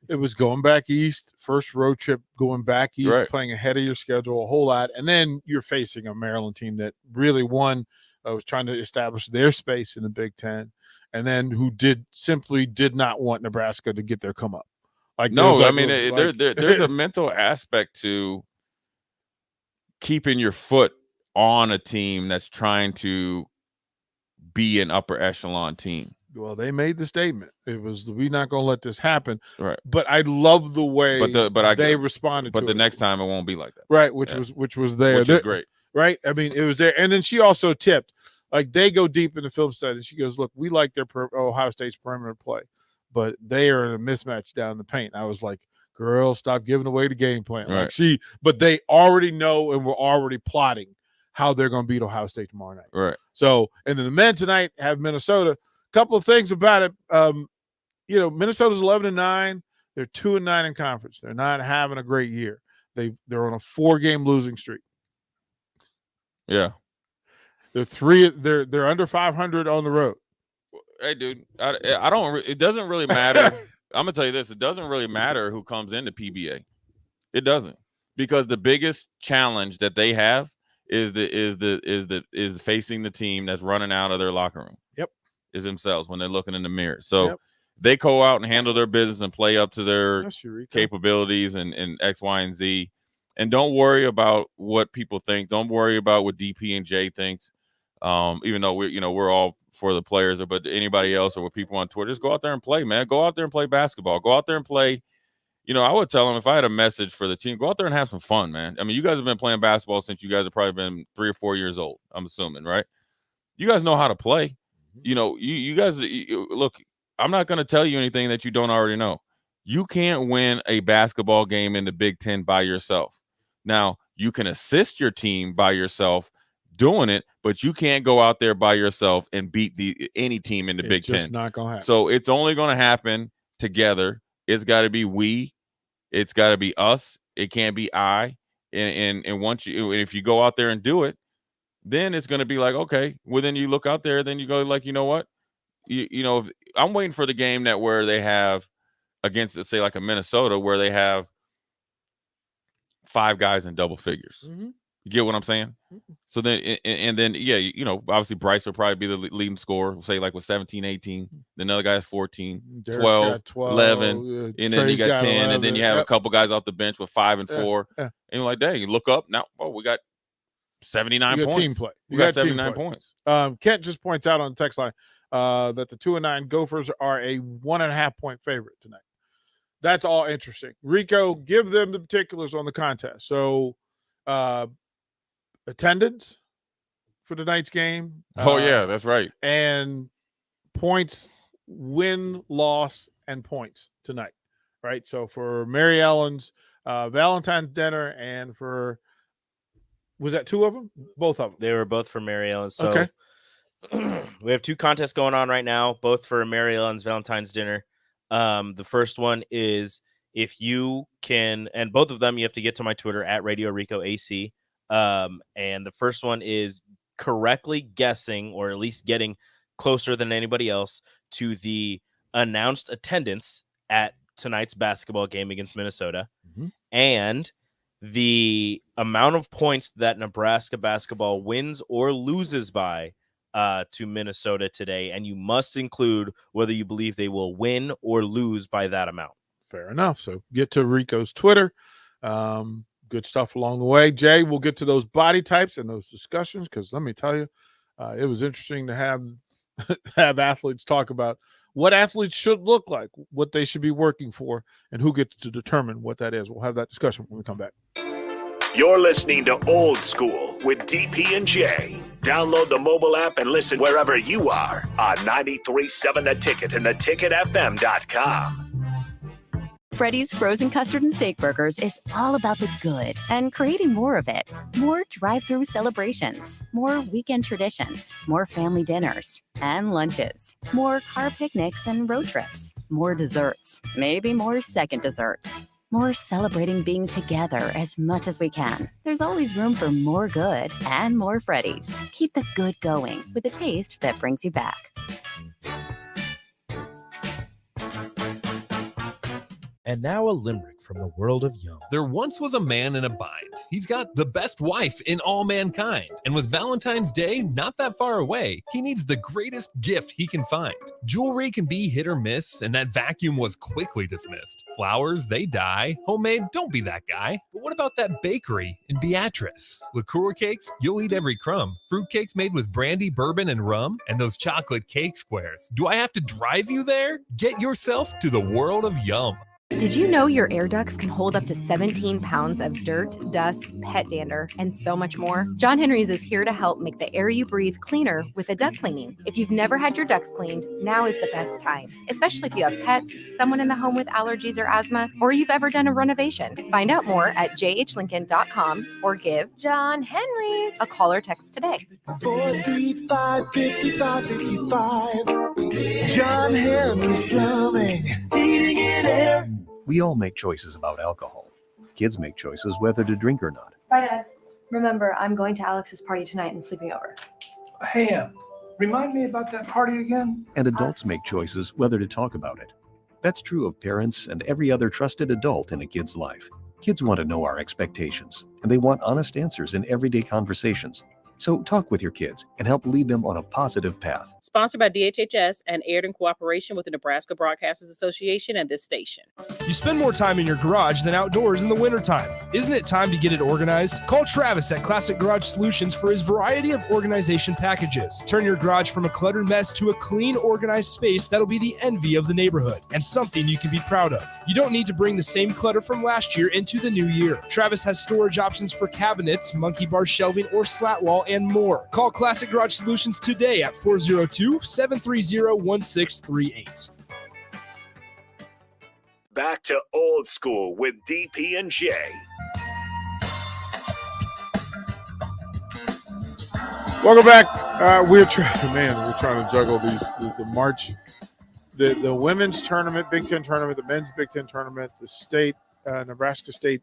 It was going back east, first road trip going back east, Right. playing ahead of your schedule a whole lot. And then you're facing a Maryland team that really was trying to establish their space in the Big Ten, and then who did not want Nebraska to get their come up. There's a mental aspect to keeping your foot on a team that's trying to be an upper echelon team. Well, they made the statement. It was, we're not going to let this happen. Right. But I love the way they responded. But the next time it won't be like that. Right. Which was there. Which is great. Right. I mean, it was there. And then she also tipped, they go deep in the film study. She goes, look, we like their Ohio State's perimeter play, but they are in a mismatch down the paint. I was like, girl, stop giving away the game plan. Right. But they already know and we're already plotting how they're going to beat Ohio State tomorrow night. Right. So, and then the men tonight have Minnesota. Couple of things about it. Minnesota's 11-9. They're 2-9 in conference. They're not having a great year. They're on a 4-game losing streak. Yeah. They're under 500 on the road. Hey, dude, I don't. It doesn't really matter. I'm gonna tell you this: it doesn't really matter who comes into PBA. It doesn't, because the biggest challenge that they have is facing the team that's running out of their locker room. Yep. Is themselves when they're looking in the mirror. So they go out and handle their business and play up to their capabilities and X, Y, and Z. And don't worry about what people think. Don't worry about what DP and J thinks. Even though we're all for the players, but anybody else or what people on Twitter, just go out there and play, man. Go out there and play basketball. Go out there and play. I would tell them, if I had a message for the team, go out there and have some fun, man. I mean, you guys have been playing basketball since you guys have probably been 3 or 4 years old, I'm assuming, right? You guys know how to play. You guys look, I'm not going to tell you anything that you don't already know. You can't win a basketball game in the Big Ten by yourself. Now, you can assist your team by yourself doing it, but you can't go out there by yourself and beat any team in the Big Ten. It's just not going to happen. So it's only going to happen together. It's got to be we. It's got to be us. It can't be I. And if you go out there and do it, then it's going to be like, okay, well, then you look out there, then you go like, you know what? I'm waiting for the game where they have against, let's say, like a Minnesota, where they have 5 guys in double figures. Mm-hmm. You get what I'm saying? Mm-hmm. So then, obviously Bryce will probably be the leading scorer, say like with 17, 18. Then another guy has 14, 12, 11, and then you got 10, 11, and then you have a couple guys off the bench with 5 and 4. Yeah. And you're like, dang, you look up now, we got 79 points. Team play. You got 79 points. Kent just points out on the text line that the 2-9 Gophers are a 1.5 point favorite tonight. That's all interesting. Rico, give them the particulars on the contest. So, attendance for tonight's game. Yeah, that's right. And points, win, loss, and points tonight. Right. So for Mary Ellen's Valentine's dinner, and for, was that 2 of them? Both of them. They were both for Mary Ellen's. So okay. We have 2 contests going on right now, both for Mary Ellen's Valentine's dinner. The first one is, if you can, and both of them you have to get to my Twitter at Radio Rico AC. And the first one is correctly guessing, or at least getting closer than anybody else, to the announced attendance at tonight's basketball game against Minnesota, and the amount of points that Nebraska basketball wins or loses by to Minnesota today. And you must include whether you believe they will win or lose by that amount. Fair enough. So get to Rico's Twitter. Good stuff along the way. Jay, we'll get to those body types and those discussions, because let me tell you, it was interesting to have athletes talk about what athletes should look like, what they should be working for, and who gets to determine what that is. We'll have that discussion when we come back. You're listening to Old School with DP and J. Download the mobile app and listen wherever you are on 93.7 The Ticket and theticketfm.com. Freddy's Frozen Custard and Steak Burgers is all about the good and creating more of it. More drive-through celebrations, more weekend traditions, more family dinners and lunches, more car picnics and road trips, more desserts, maybe more second desserts. more celebrating being together as much as we can. There's always room for more good and more Freddy's. Keep the good going with a taste that brings you back. And now a limerick from the world of Yum. There once was a man in a bind. He's got the best wife in all mankind. And with Valentine's Day not that far away, he needs the greatest gift he can find. Jewelry can be hit or miss, and that vacuum was quickly dismissed. Flowers, they die. Homemade, don't be that guy. But what about that bakery in Beatrice? Liqueur cakes, you'll eat every crumb. Fruit cakes made with brandy, bourbon, and rum. And those chocolate cake squares. Do I have to drive you there? Get yourself to the world of Yum. Did you know your air ducts can hold up to 17 pounds of dirt, dust, pet dander, and so much more? John Henry's is here to help make the air you breathe cleaner with a duct cleaning. If you've never had your ducts cleaned, now is the best time, especially if you have pets, someone in the home with allergies or asthma, or you've ever done a renovation. Find out more at jhlincoln.com or give John Henry's a call or text today. 435-5555. John Henry's Plumbing. Heating and air. We all make choices about alcohol. Kids make choices whether to drink or not. Bye, Dad. Remember, I'm going to Alex's party tonight and sleeping over. Hey, remind me about that party again? And adults make choices whether to talk about it. That's true of parents and every other trusted adult in a kid's life. Kids want to know our expectations, and they want honest answers in everyday conversations. So talk with your kids and help lead them on a positive path. Sponsored by DHHS and aired in cooperation with the Nebraska Broadcasters Association and this station. You spend more time in your garage than outdoors in the wintertime. Isn't it time to get it organized? Call Travis at Classic Garage Solutions for his variety of organization packages. Turn your garage from a cluttered mess to a clean, organized space that'll be the envy of the neighborhood and something you can be proud of. You don't need to bring the same clutter from last year into the new year. Travis has storage options for cabinets, monkey bar shelving, or slat wall, and more. Call Classic Garage Solutions today at 402-730-1638. Back to Old School with DP and J. Welcome back. We're trying to juggle these the March, the women's tournament, Big Ten tournament, the men's Big Ten tournament, the state Nebraska State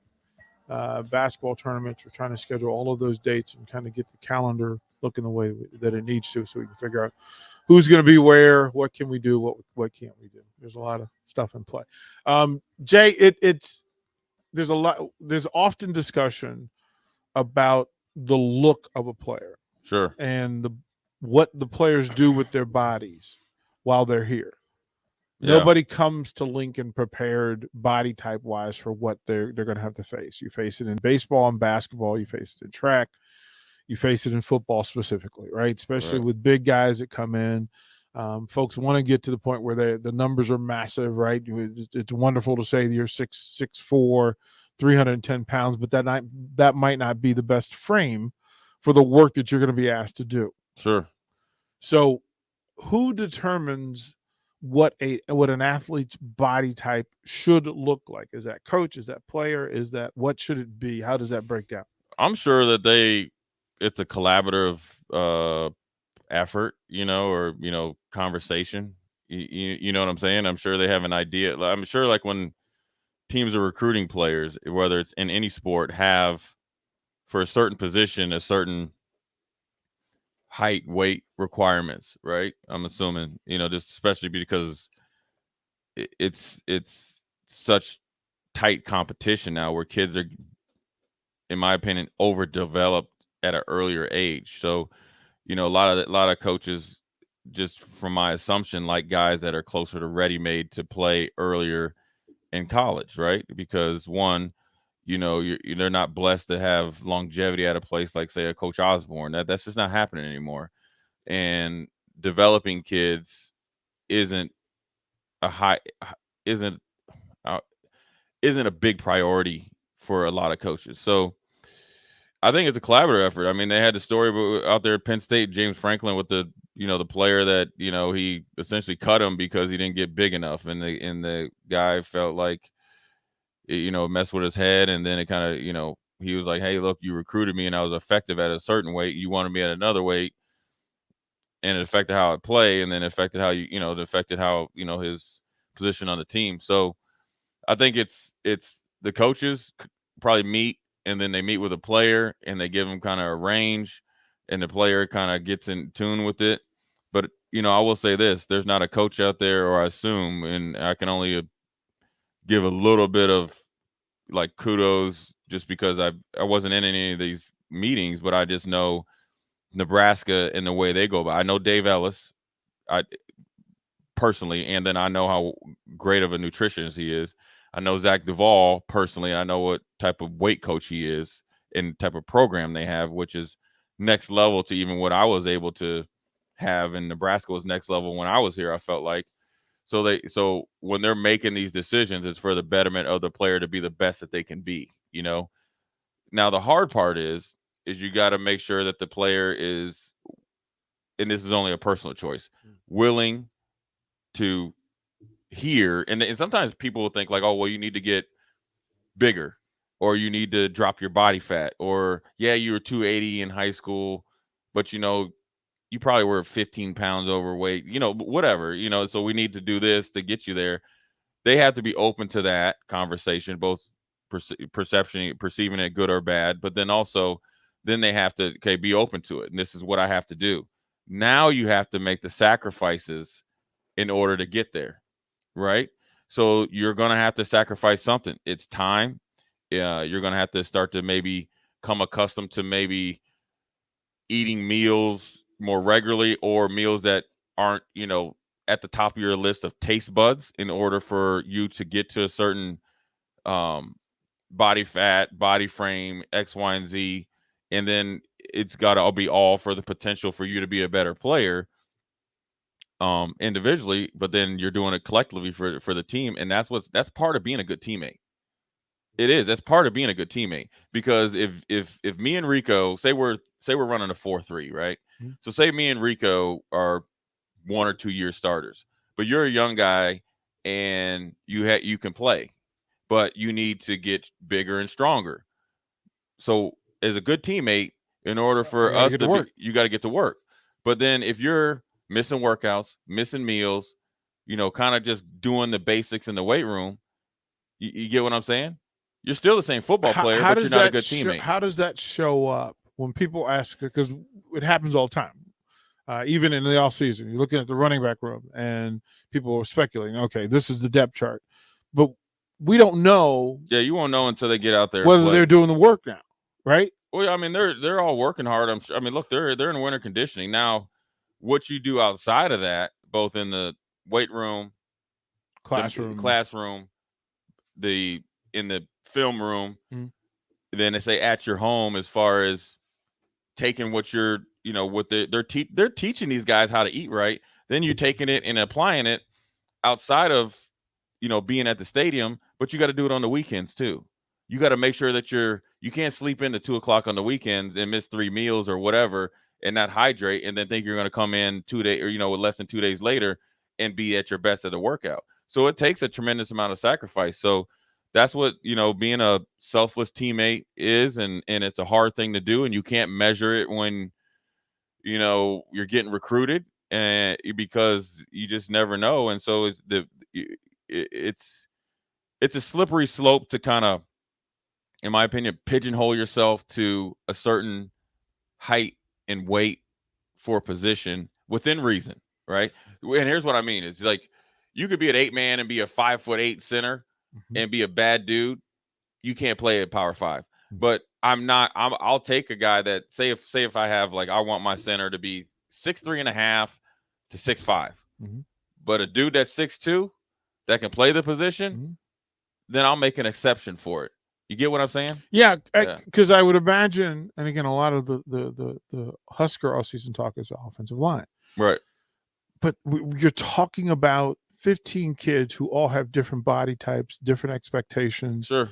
basketball tournaments. We're trying to schedule all of those dates and kind of get the calendar looking the way that it needs to, so we can figure out who's going to be where, what can we do, what can't we do. There's a lot of stuff in play. Jay, there's often discussion about the look of a player. Sure. And what the players do with their bodies while they're here. Yeah. Nobody comes to Lincoln prepared body type wise for what they're going to have to face. You face it in baseball and basketball. You face it in track. You face it in football specifically, right? Especially with big guys that come in. Folks want to get to the point where the numbers are massive, right? It's wonderful to say you're 6'4", 310 pounds, but that might not be the best frame for the work that you're going to be asked to do. Sure. So who determines what an athlete's body type should look like? Is that coach? Is that player? Is that what should it be? How does that break down? I'm sure that it's a collaborative effort, or conversation. You know what I'm saying? I'm sure they have an idea. I'm sure like when teams are recruiting players, whether it's in any sport, have for a certain position a certain height, weight requirements, right? I'm assuming, just especially because it's such tight competition now where kids are, in my opinion, overdeveloped at an earlier age. So, a lot of coaches, just from my assumption, like guys that are closer to ready-made to play earlier in college, right? Because one, they're not blessed to have longevity at a place like, say, a Coach Osborne. That's just not happening anymore. And developing kids isn't a big priority for a lot of coaches. So I think it's a collaborative effort. I mean, they had the story out there at Penn State, James Franklin, with the player that, he essentially cut him because he didn't get big enough. And the guy felt like, messed with his head. And then it kind of, he was like, hey, look, you recruited me and I was effective at a certain weight. You wanted me at another weight. And it affected how I play. And then it affected how his position on the team. So I think it's the coaches probably meet, and then they meet with a player, and they give them kind of a range, and the player kind of gets in tune with it. But, I will say this, there's not a coach out there, or I assume, and I can only give a little bit of like kudos just because I wasn't in any of these meetings, but I just know Nebraska and the way they go about. I know Dave Ellis, personally, and then I know how great of a nutritionist he is. I know Zach Duvall personally. I know what type of weight coach he is and type of program they have, which is next level to even what I was able to have. And Nebraska was next level when I was here, I felt like. So when they're making these decisions, it's for the betterment of the player to be the best that they can be, Now, the hard part is you got to make sure that the player is, and this is only a personal choice, willing to hear. And sometimes people will think like, oh, well, you need to get bigger, or you need to drop your body fat, or, yeah, you were 280 in high school, but, you probably were 15 pounds overweight, whatever, so we need to do this to get you there. They have to be open to that conversation, both perceiving it good or bad, but then also then they have to, be open to it. And this is what I have to do. Now you have to make the sacrifices in order to get there, right? So you're going to have to sacrifice something. It's time. You're going to have to start to maybe come accustomed to maybe eating meals more regularly, or meals that aren't, at the top of your list of taste buds, in order for you to get to a certain body fat, body frame, X, Y, and Z. And then it's got to be all for the potential for you to be a better player individually, but then you're doing it collectively for the team. And that's part of being a good teammate. It is. That's part of being a good teammate, because if me and Rico, say we're running a 4-3, right? Mm-hmm. So say me and Rico are 1 or 2 year starters, but you're a young guy and you can play, but you need to get bigger and stronger. So as a good teammate, in order for us to work, you got to get to work. But then if you're missing workouts, missing meals, kind of just doing the basics in the weight room, you get what I'm saying? You're still the same football player, but you're not a good teammate. How does that show up when people ask? Because it happens all the time, even in the offseason. You're looking at the running back room, and people are speculating, okay, this is the depth chart. But we don't know. Yeah, you won't know until they get out there. Whether they're doing the work now, right? Well, I mean, they're all working hard. I mean, look, they're in winter conditioning. Now, what you do outside of that, both in the weight room, classroom, in the film room, then they say at your home, as far as taking what you're, what they're teaching these guys how to eat right. Then you're taking it and applying it outside of, being at the stadium, but you got to do it on the weekends too. You got to make sure that you can't sleep in at 2:00 on the weekends and miss 3 meals or whatever and not hydrate, and then think you're going to come in 2 days or, less than 2 days later and be at your best at the workout. So it takes a tremendous amount of sacrifice. So that's what, being a selfless teammate is, and it's a hard thing to do, and you can't measure it when, you're getting recruited, and because you just never know. And so it's a slippery slope to kind of, in my opinion, pigeonhole yourself to a certain height and weight for a position within reason, right? And here's what I mean. It's like you could be an 8-man and be a 5'8" center and be a bad dude. You can't play at Power 5. But I'll take a guy that say if I have, like, I want my center to be 6'3.5" to 6'5", but a dude that's 6'2" that can play the position, then I'll make an exception for it. You get what I'm saying? Yeah, because I would imagine, and again, a lot of the Husker offseason talk is the offensive line, right? But you're talking about 15 kids who all have different body types, different expectations. Sure.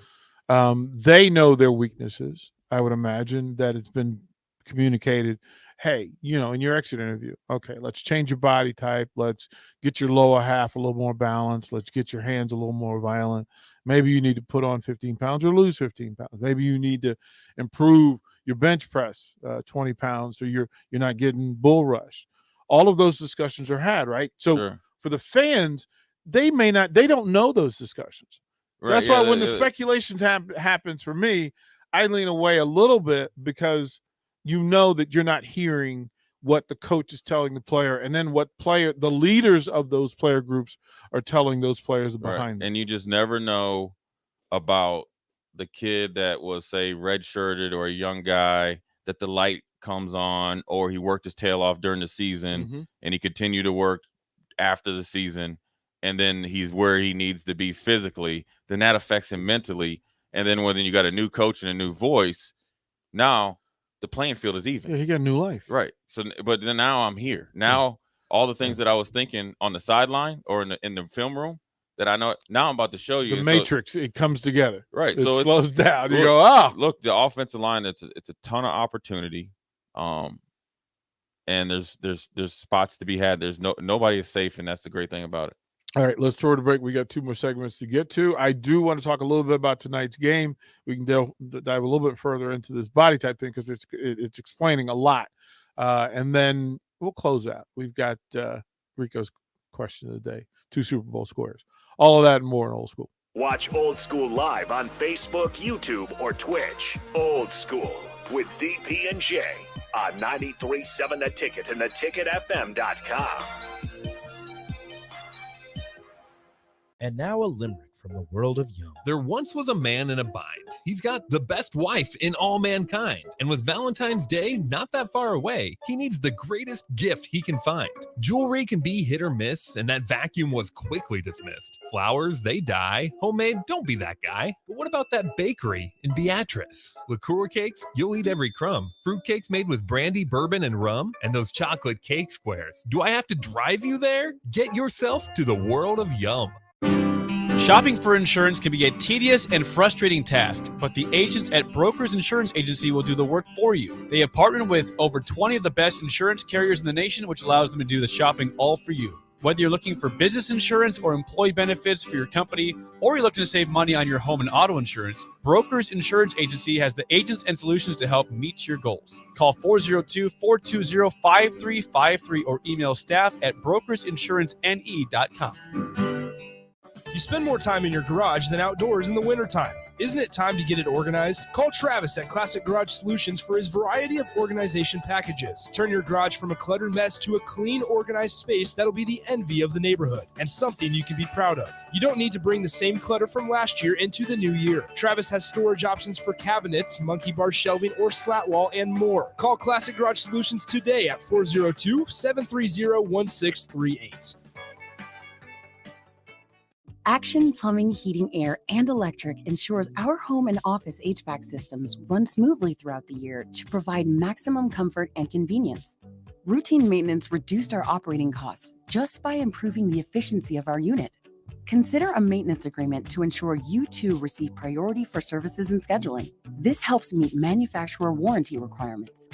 They know their weaknesses. I would imagine that it's been communicated. Hey, in your exit interview, okay, let's change your body type. Let's get your lower half a little more balanced. Let's get your hands a little more violent. Maybe you need to put on 15 pounds or lose 15 pounds. Maybe you need to improve your bench press 20 pounds so you're not getting bull rushed. All of those discussions are had, right? So for the fans, they don't know those discussions. Right, That's yeah, why when the speculations happens for me, I lean away a little bit because you know that you're not hearing what the coach is telling the player, and then what the leaders of those player groups are telling those players behind them. And you just never know about the kid that was, say, redshirted, or a young guy that the light comes on, or he worked his tail off during the season and he continued to work after the season, and then he's where he needs to be physically, then that affects him mentally. And then when you got a new coach and a new voice, now the playing field is even. Yeah, he got a new life. Right. So, but then now I'm here. Now all the things that I was thinking on the sideline or in the film room that I know, now I'm about to show you. The matrix, it comes together. Right. It so slows down. You look, go, look, the offensive line, it's a ton of opportunity. And there's spots to be had. There's nobody is safe, and that's the great thing about it. All right, let's throw it a break. We got 2 more segments to get to. I do want to talk a little bit about tonight's game. We can dive a little bit further into this body type thing because it's explaining a lot. And then we'll close out. We've got Rico's question of the day, 2 Super Bowl squares. All of that and more in Old School. Watch Old School live on Facebook, YouTube, or Twitch. Old School with DP and J on 93.7 The Ticket and theticketfm.com. And now a limerick from the world of Yum. There once was a man in a bind. He's got the best wife in all mankind. And with Valentine's Day not that far away, he needs the greatest gift he can find. Jewelry can be hit or miss, and that vacuum was quickly dismissed. Flowers, they die. Homemade, don't be that guy. But what about that bakery in Beatrice? Liqueur cakes, you'll eat every crumb. Fruit cakes made with brandy, bourbon, and rum. And those chocolate cake squares. Do I have to drive you there? Get yourself to the world of Yum. Shopping for insurance can be a tedious and frustrating task, but the agents at Brokers Insurance Agency will do the work for you. They have partnered with over 20 of the best insurance carriers in the nation, which allows them to do the shopping all for you. Whether you're looking for business insurance or employee benefits for your company, or you're looking to save money on your home and auto insurance, Brokers Insurance Agency has the agents and solutions to help meet your goals. Call 402-420-5353 or email staff@brokersinsurancene.com. You spend more time in your garage than outdoors in the wintertime. Isn't it time to get it organized? Call Travis at Classic Garage Solutions for his variety of organization packages. Turn your garage from a cluttered mess to a clean, organized space that'll be the envy of the neighborhood and something you can be proud of. You don't need to bring the same clutter from last year into the new year. Travis has storage options for cabinets, monkey bar shelving, or slat wall, and more. Call Classic Garage Solutions today at 402-730-1638. Action Plumbing, Heating, Air, and Electric ensures our home and office HVAC systems run smoothly throughout the year to provide maximum comfort and convenience. Routine maintenance reduced our operating costs just by improving the efficiency of our unit. Consider a maintenance agreement to ensure you too receive priority for services and scheduling. This helps meet manufacturer warranty requirements.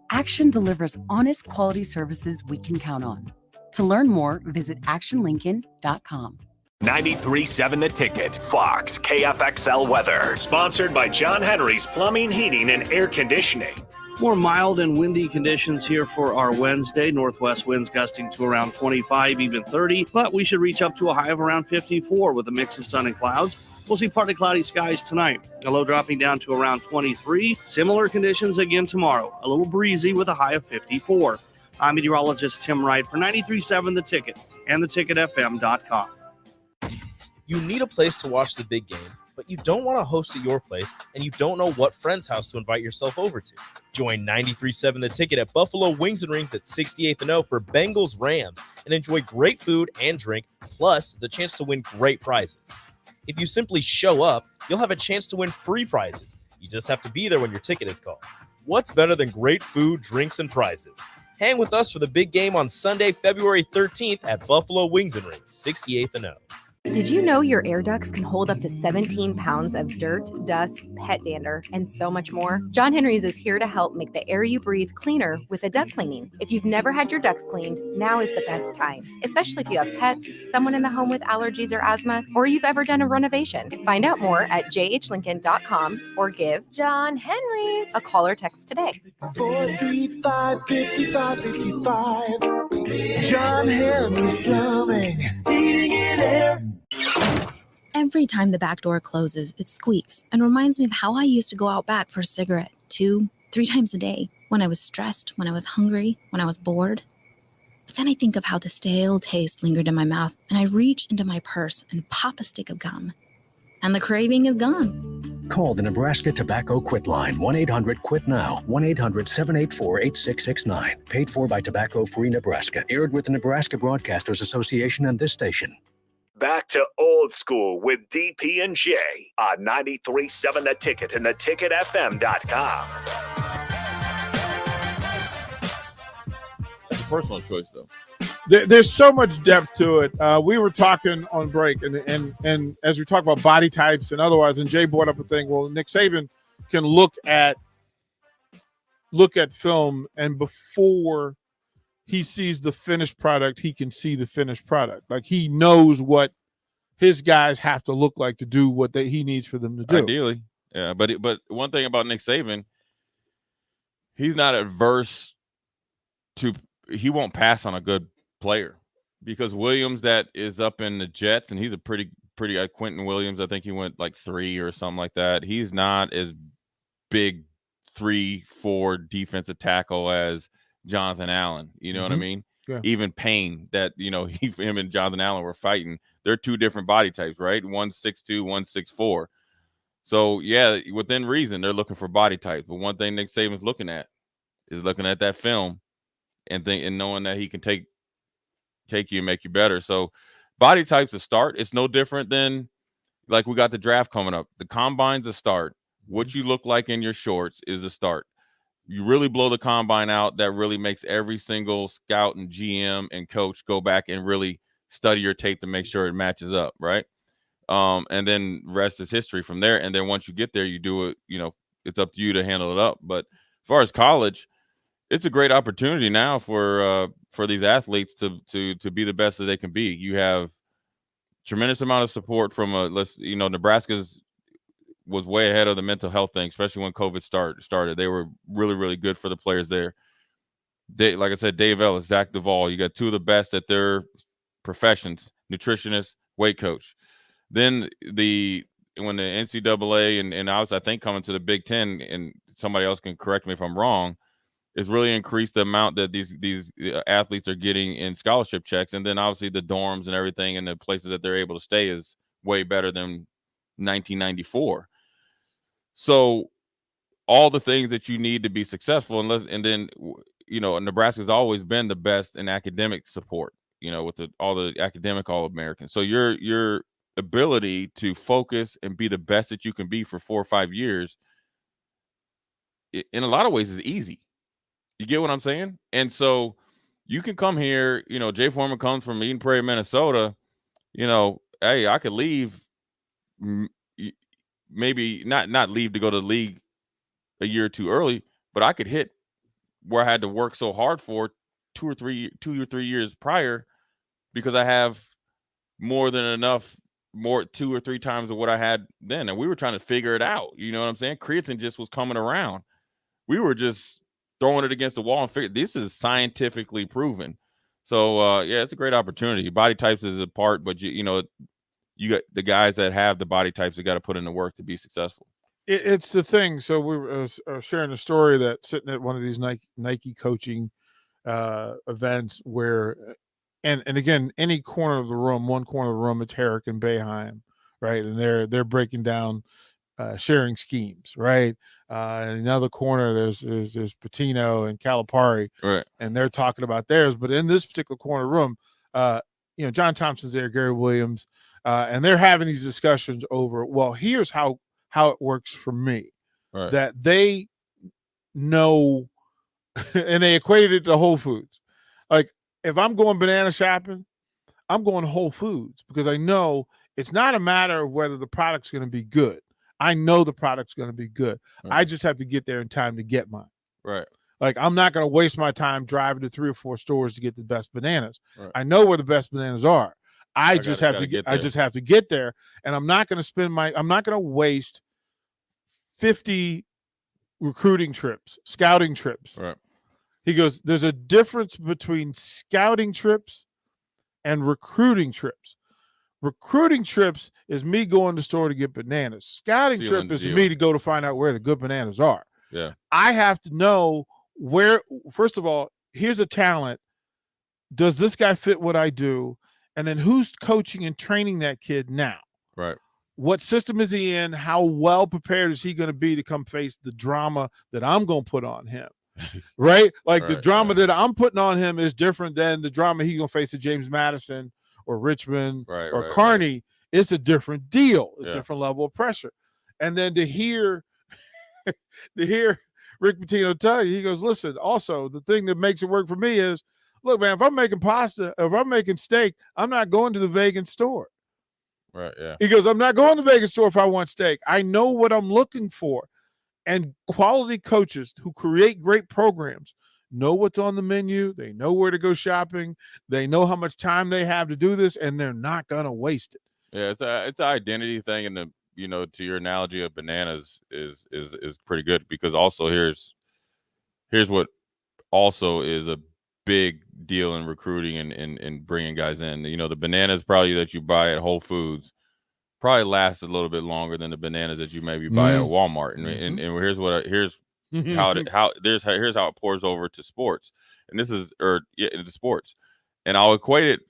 Action delivers honest quality services we can count on. To learn more, visit actionlincoln.com. 93.7 The Ticket, Fox, KFXL weather. Sponsored by John Henry's Plumbing, Heating, and Air Conditioning. More mild and windy conditions here for our Wednesday. Northwest winds gusting to around 25, even 30. But we should reach up to a high of around 54 with a mix of sun and clouds. We'll see partly cloudy skies tonight. A low dropping down to around 23. Similar conditions again tomorrow. A little breezy with a high of 54. I'm meteorologist Tim Wright for 93.7 The Ticket and theticketfm.com. You need a place to watch the big game, but you don't want to host at your place, and you don't know what friend's house to invite yourself over to. Join 93.7 The Ticket at Buffalo Wings and Rings at 68th and O for Bengals Rams and enjoy great food and drink, plus the chance to win great prizes. If you simply show up, you'll have a chance to win free prizes. You just have to be there when your ticket is called. What's better than great food, drinks, and prizes? Hang with us for the big game on Sunday, February 13th at Buffalo Wings and Rings, 68th and O. Did you know your air ducts can hold up to 17 pounds of dirt, dust, pet dander, and so much more? John Henry's is here to help make the air you breathe cleaner with a duct cleaning. If you've never had your ducts cleaned, now is the best time, especially if you have pets, someone in the home with allergies or asthma, or you've ever done a renovation. Find out more at jhlincoln.com or give John Henry's a call or text today. 435-5555. John Henry's Plumbing, Heating, and Air. Every time the back door closes, it squeaks and reminds me of how I used to go out back for a cigarette 2-3 times a day when I was stressed, when I was hungry, when I was bored. But then I think of how the stale taste lingered in my mouth, and I reach into my purse and pop a stick of gum. And the craving is gone. Call the Nebraska Tobacco Quit Line, 1-800-QUIT-NOW, 1-800-784-8669. Paid for by Tobacco Free Nebraska. Aired with the Nebraska Broadcasters Association and this station. Back to Old School with DP and J on 93.7 The Ticket and theticketfm.com. That's a personal choice, though. There's so much depth to it. We were talking on break, and as we talk about body types and otherwise, and Jay brought up a thing. Well, Nick Saban can look at film, and before he sees the finished product, he can see the finished product. Like, he knows what his guys have to look like to do what he needs for them to do. Ideally, yeah. But one thing about Nick Saban, he's not adverse to. He won't pass on a good player, because Williams, that is up in the Jets, and he's a pretty Quentin Williams, I think he went like 3 or something like that. He's not as big 3-4 defensive tackle as Jonathan Allen. You know what I mean? Yeah. Even Payne, that, him and Jonathan Allen were fighting. They're 2 different body types, right? 1-6'2", 1-6'4". So yeah, within reason, they're looking for body types. But one thing Nick Saban's looking at is looking at that film and knowing that he can take you and make you better. So body type's a start. It's no different than, like, we got the draft coming up. The combine's a start. What you look like in your shorts is a start. You really blow the combine out, that really makes every single scout and GM and coach go back and really study your tape to make sure it matches up, right? And then rest is history from there. And then once you get there, you do it, it's up to you to handle it up. But as far as college, it's a great opportunity now for these athletes to be the best that they can be. You have tremendous amount of support from Nebraska's was way ahead of the mental health thing, especially when COVID started. They were really, really good for the players there. Like I said, Dave Ellis, Zach Duvall, you got 2 of the best at their professions: nutritionist, weight coach. Then when the NCAA and I think coming to the Big Ten, and somebody else can correct me if I'm wrong, is really increased the amount that these athletes are getting in scholarship checks. And then obviously the dorms and everything and the places that they're able to stay is way better than 1994. So all the things that you need to be successful, and then Nebraska's always been the best in academic support, with all the academic All-Americans. So your ability to focus and be the best that you can be for 4 or 5 years, in a lot of ways, is easy. You get what I'm saying? And so you can come here, Jay Foreman comes from Eden Prairie, Minnesota. Hey, I could leave, maybe not leave to go to the league a year or 2 early, but I could hit where I had to work so hard for 2 or 3 years prior, because I have more than enough, 2 or 3 times of what I had then. And we were trying to figure it out. You know what I'm saying? Creatine just was coming around. We were just throwing it against the wall and figure this is scientifically proven. So yeah, it's a great opportunity. Body types is a part, but you got the guys that have the body types that got to put in the work to be successful. It's the thing. So we were sharing a story that sitting at one of these Nike coaching events where, and again, any corner of the room, one corner of the room, it's Herrick and Boeheim, right? And they're breaking down sharing schemes, right? In another corner, there's Patino and Calipari, right? And they're talking about theirs. But in this particular corner room, John Thompson's there, Gary Williams, and they're having these discussions over, well, here's how it works for me, right? That they know, and they equated it to Whole Foods. Like, if I'm going banana shopping, I'm going to Whole Foods because I know it's not a matter of whether the product's going to be good. I know the product's going to be good. Right. I just have to get there in time to get mine. Right. Like, I'm not going to waste my time driving to 3 or 4 stores to get the best bananas. Right. I know where the best bananas are. I just have to get there, and I'm not going to waste 50 recruiting trips, scouting trips. Right. He goes, there's a difference between scouting trips and recruiting trips. Recruiting trips is me going to the store to get bananas. Scouting Sealing trip is deal. me to go to find out where the good bananas are. Yeah. I have to know where, first of all, here's a talent. Does this guy fit what I do? And then who's coaching and training that kid now? Right. What system is he in? How well prepared is he going to be to come face the drama that I'm going to put on him? Right? Like the Right, drama that I'm putting on him is different than the drama he's going to face at James Madison or Richmond or Kearney. It's a different deal, a different level of pressure. And then to hear Rick Pitino tell you, he goes, listen, also the thing that makes it work for me is, look, man, if I'm making pasta, if I'm making steak, I'm not going to the vegan store. Right, yeah. He goes, I'm not going to the vegan store if I want steak. I know what I'm looking for. And quality coaches who create great programs know what's on the menu. They know where to go shopping. They know how much time they have to do this, and they're not going to waste it. Yeah, it's an identity thing, and to your analogy of bananas is pretty good, because also here's what also is a big deal in recruiting and bringing guys in. The bananas probably that you buy at Whole Foods probably last a little bit longer than the bananas that you maybe buy at Walmart. And here's how it pours over to sports. And this is into sports. And I'll equate it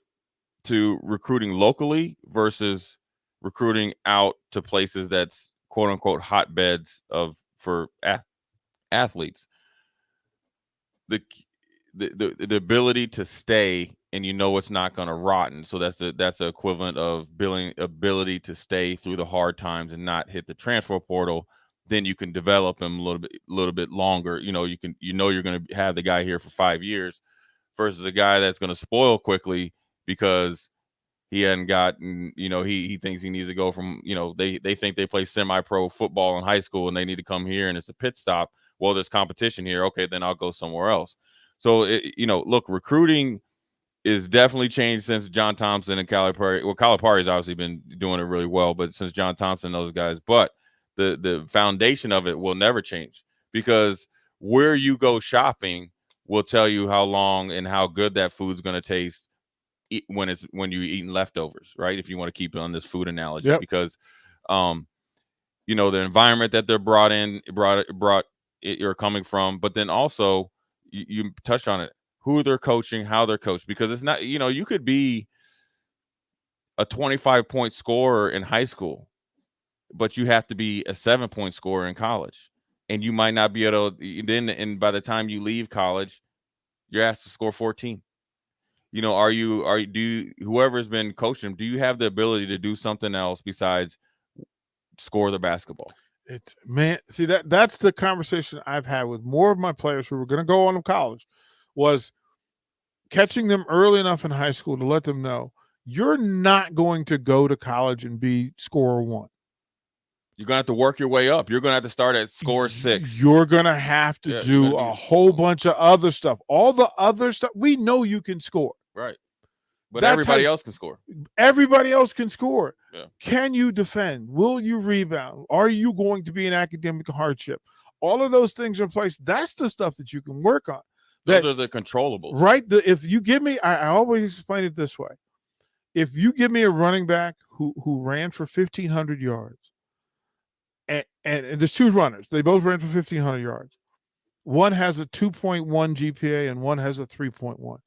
to recruiting locally versus recruiting out to places that's quote unquote hotbeds for athletes. The ability to stay, and it's not going to rotten. So that's the equivalent of ability to stay through the hard times and not hit the transfer portal. Then you can develop him a little bit longer. You're going to have the guy here for 5 years versus a guy that's going to spoil quickly because he hadn't gotten, he thinks he needs to go from, they think they play semi-pro football in high school and they need to come here and it's a pit stop. Well, there's competition here. Okay, then I'll go somewhere else. So, look, recruiting is definitely changed since John Thompson and Calipari. Well, Calipari's obviously been doing it really well, but since John Thompson, those guys. But the foundation of it will never change, because where you go shopping will tell you how long and how good that food's going to taste when you're eating leftovers, right? If you want to keep it on this food analogy, because, the environment that they're brought you're coming from, but then also you touched on it, who they're coaching, how they're coached, because it's not, you could be a 25-point scorer in high school, but you have to be a 7-point scorer in college, and you might not be able to, and by the time you leave college, you're asked to score 14. Whoever's been coaching, do you have the ability to do something else besides score the basketball? That's the conversation I've had with more of my players who were going to go on to college, was catching them early enough in high school to let them know you're not going to go to college and be scorer one. You're going to have to work your way up. You're going to have to start at score 6. You're going to have to do a whole bunch of other stuff. All the other stuff, we know you can score. Right. But everybody else can score. Everybody else can score. Yeah. Can you defend? Will you rebound? Are you going to be an academic hardship? All of those things are in place. That's the stuff that you can work on. Those are the controllables. Right? If you give me, I always explain it this way. If you give me a running back who ran for 1,500 yards, and there's two runners, they both ran for 1,500 yards. One has a 2.1 GPA and one has a 3.1.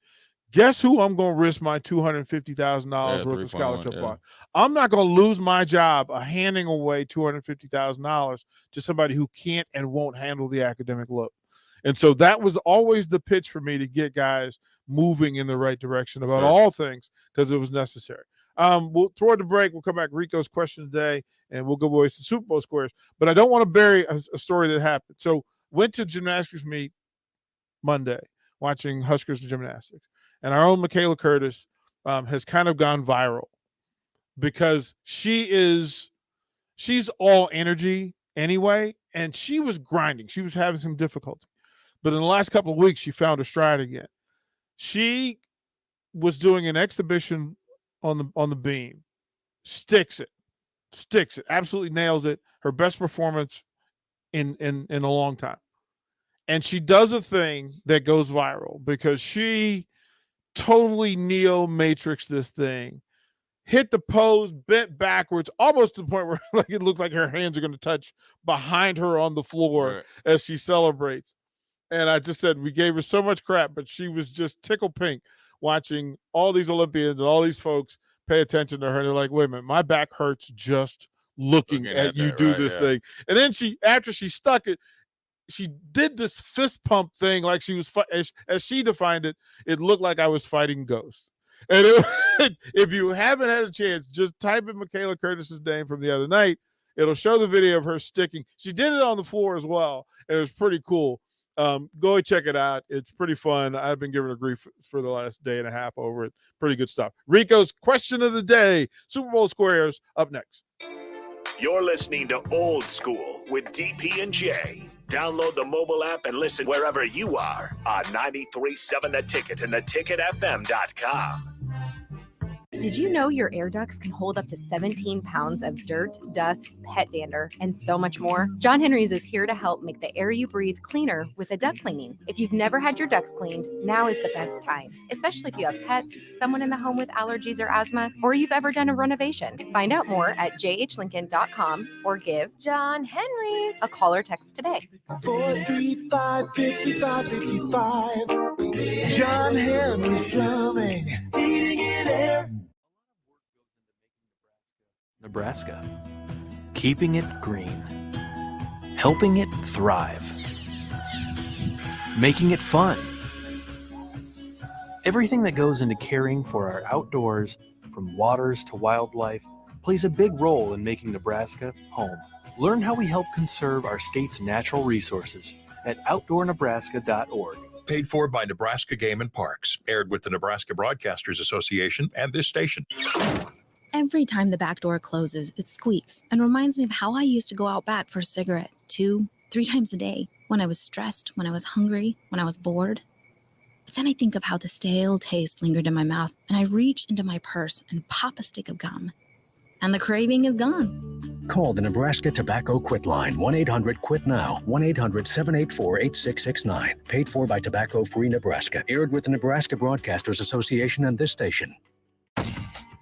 Guess who I'm going to risk my $250,000 worth of scholarship on? I'm not going to lose my job handing away $250,000 to somebody who can't and won't handle the academic load. And so that was always the pitch for me to get guys moving in the right direction about all things, because it was necessary. We'll throw it to break. We'll come back. Rico's question today, and we'll give away some Super Bowl squares. But I don't want to bury a story that happened. So went to gymnastics meet Monday, watching Huskers gymnastics. And our own Michaela Curtis has kind of gone viral because she's all energy anyway, and she was grinding. She was having some difficulty. But in the last couple of weeks, she found her stride again. She was doing an exhibition on the beam, sticks it, absolutely nails it. Her best performance in a long time. And she does a thing that goes viral because she totally neo-matrix this thing, hit the pose, bent backwards, almost to the point where like it looks like her hands are going to touch behind her on the floor as she celebrates. And I just said, we gave her so much crap, but she was just tickle pink watching all these Olympians and all these folks pay attention to her. And they're like, wait a minute, my back hurts just looking at you do this thing. And then after she stuck it, she did this fist pump thing like she was, as she defined it, it looked like I was fighting ghosts. And if you haven't had a chance, just type in Michaela Curtis's name from the other night. It'll show the video of her sticking. She did it on the floor as well, and it was pretty cool. Go and check it out. It's pretty fun. I've been giving her grief for the last day and a half over it. Pretty good stuff. Rico's question of the day, Super Bowl squares, up next. You're listening to Old School with DP and J. Download the mobile app and listen wherever you are on 93.7 The Ticket and theticketfm.com. Did you know your air ducts can hold up to 17 pounds of dirt, dust, pet dander, and so much more? John Henry's is here to help make the air you breathe cleaner with a duct cleaning. If you've never had your ducts cleaned, now is the best time, especially if you have pets, someone in the home with allergies or asthma, or you've ever done a renovation. Find out more at jhlincoln.com or give John Henry's a call or text today. 435-5555. John Henry's Plumbing. Heating and air. Nebraska. Keeping it green. Helping it thrive. Making it fun. Everything that goes into caring for our outdoors, from waters to wildlife, plays a big role in making Nebraska home. Learn how we help conserve our state's natural resources at outdoornebraska.org. Paid for by Nebraska Game and Parks. Aired with the Nebraska Broadcasters Association and this station. Every time the back door closes, it squeaks and reminds me of how I used to go out back for a cigarette 2-3 times a day when I was stressed, when I was hungry, when I was bored. But then I think of how the stale taste lingered in my mouth, and I reach into my purse and pop a stick of gum. And the craving is gone. Call the Nebraska Tobacco Quit Line, 1-800-QUIT-NOW, 1-800-784-8669. Paid for by Tobacco Free Nebraska. Aired with the Nebraska Broadcasters Association and this station.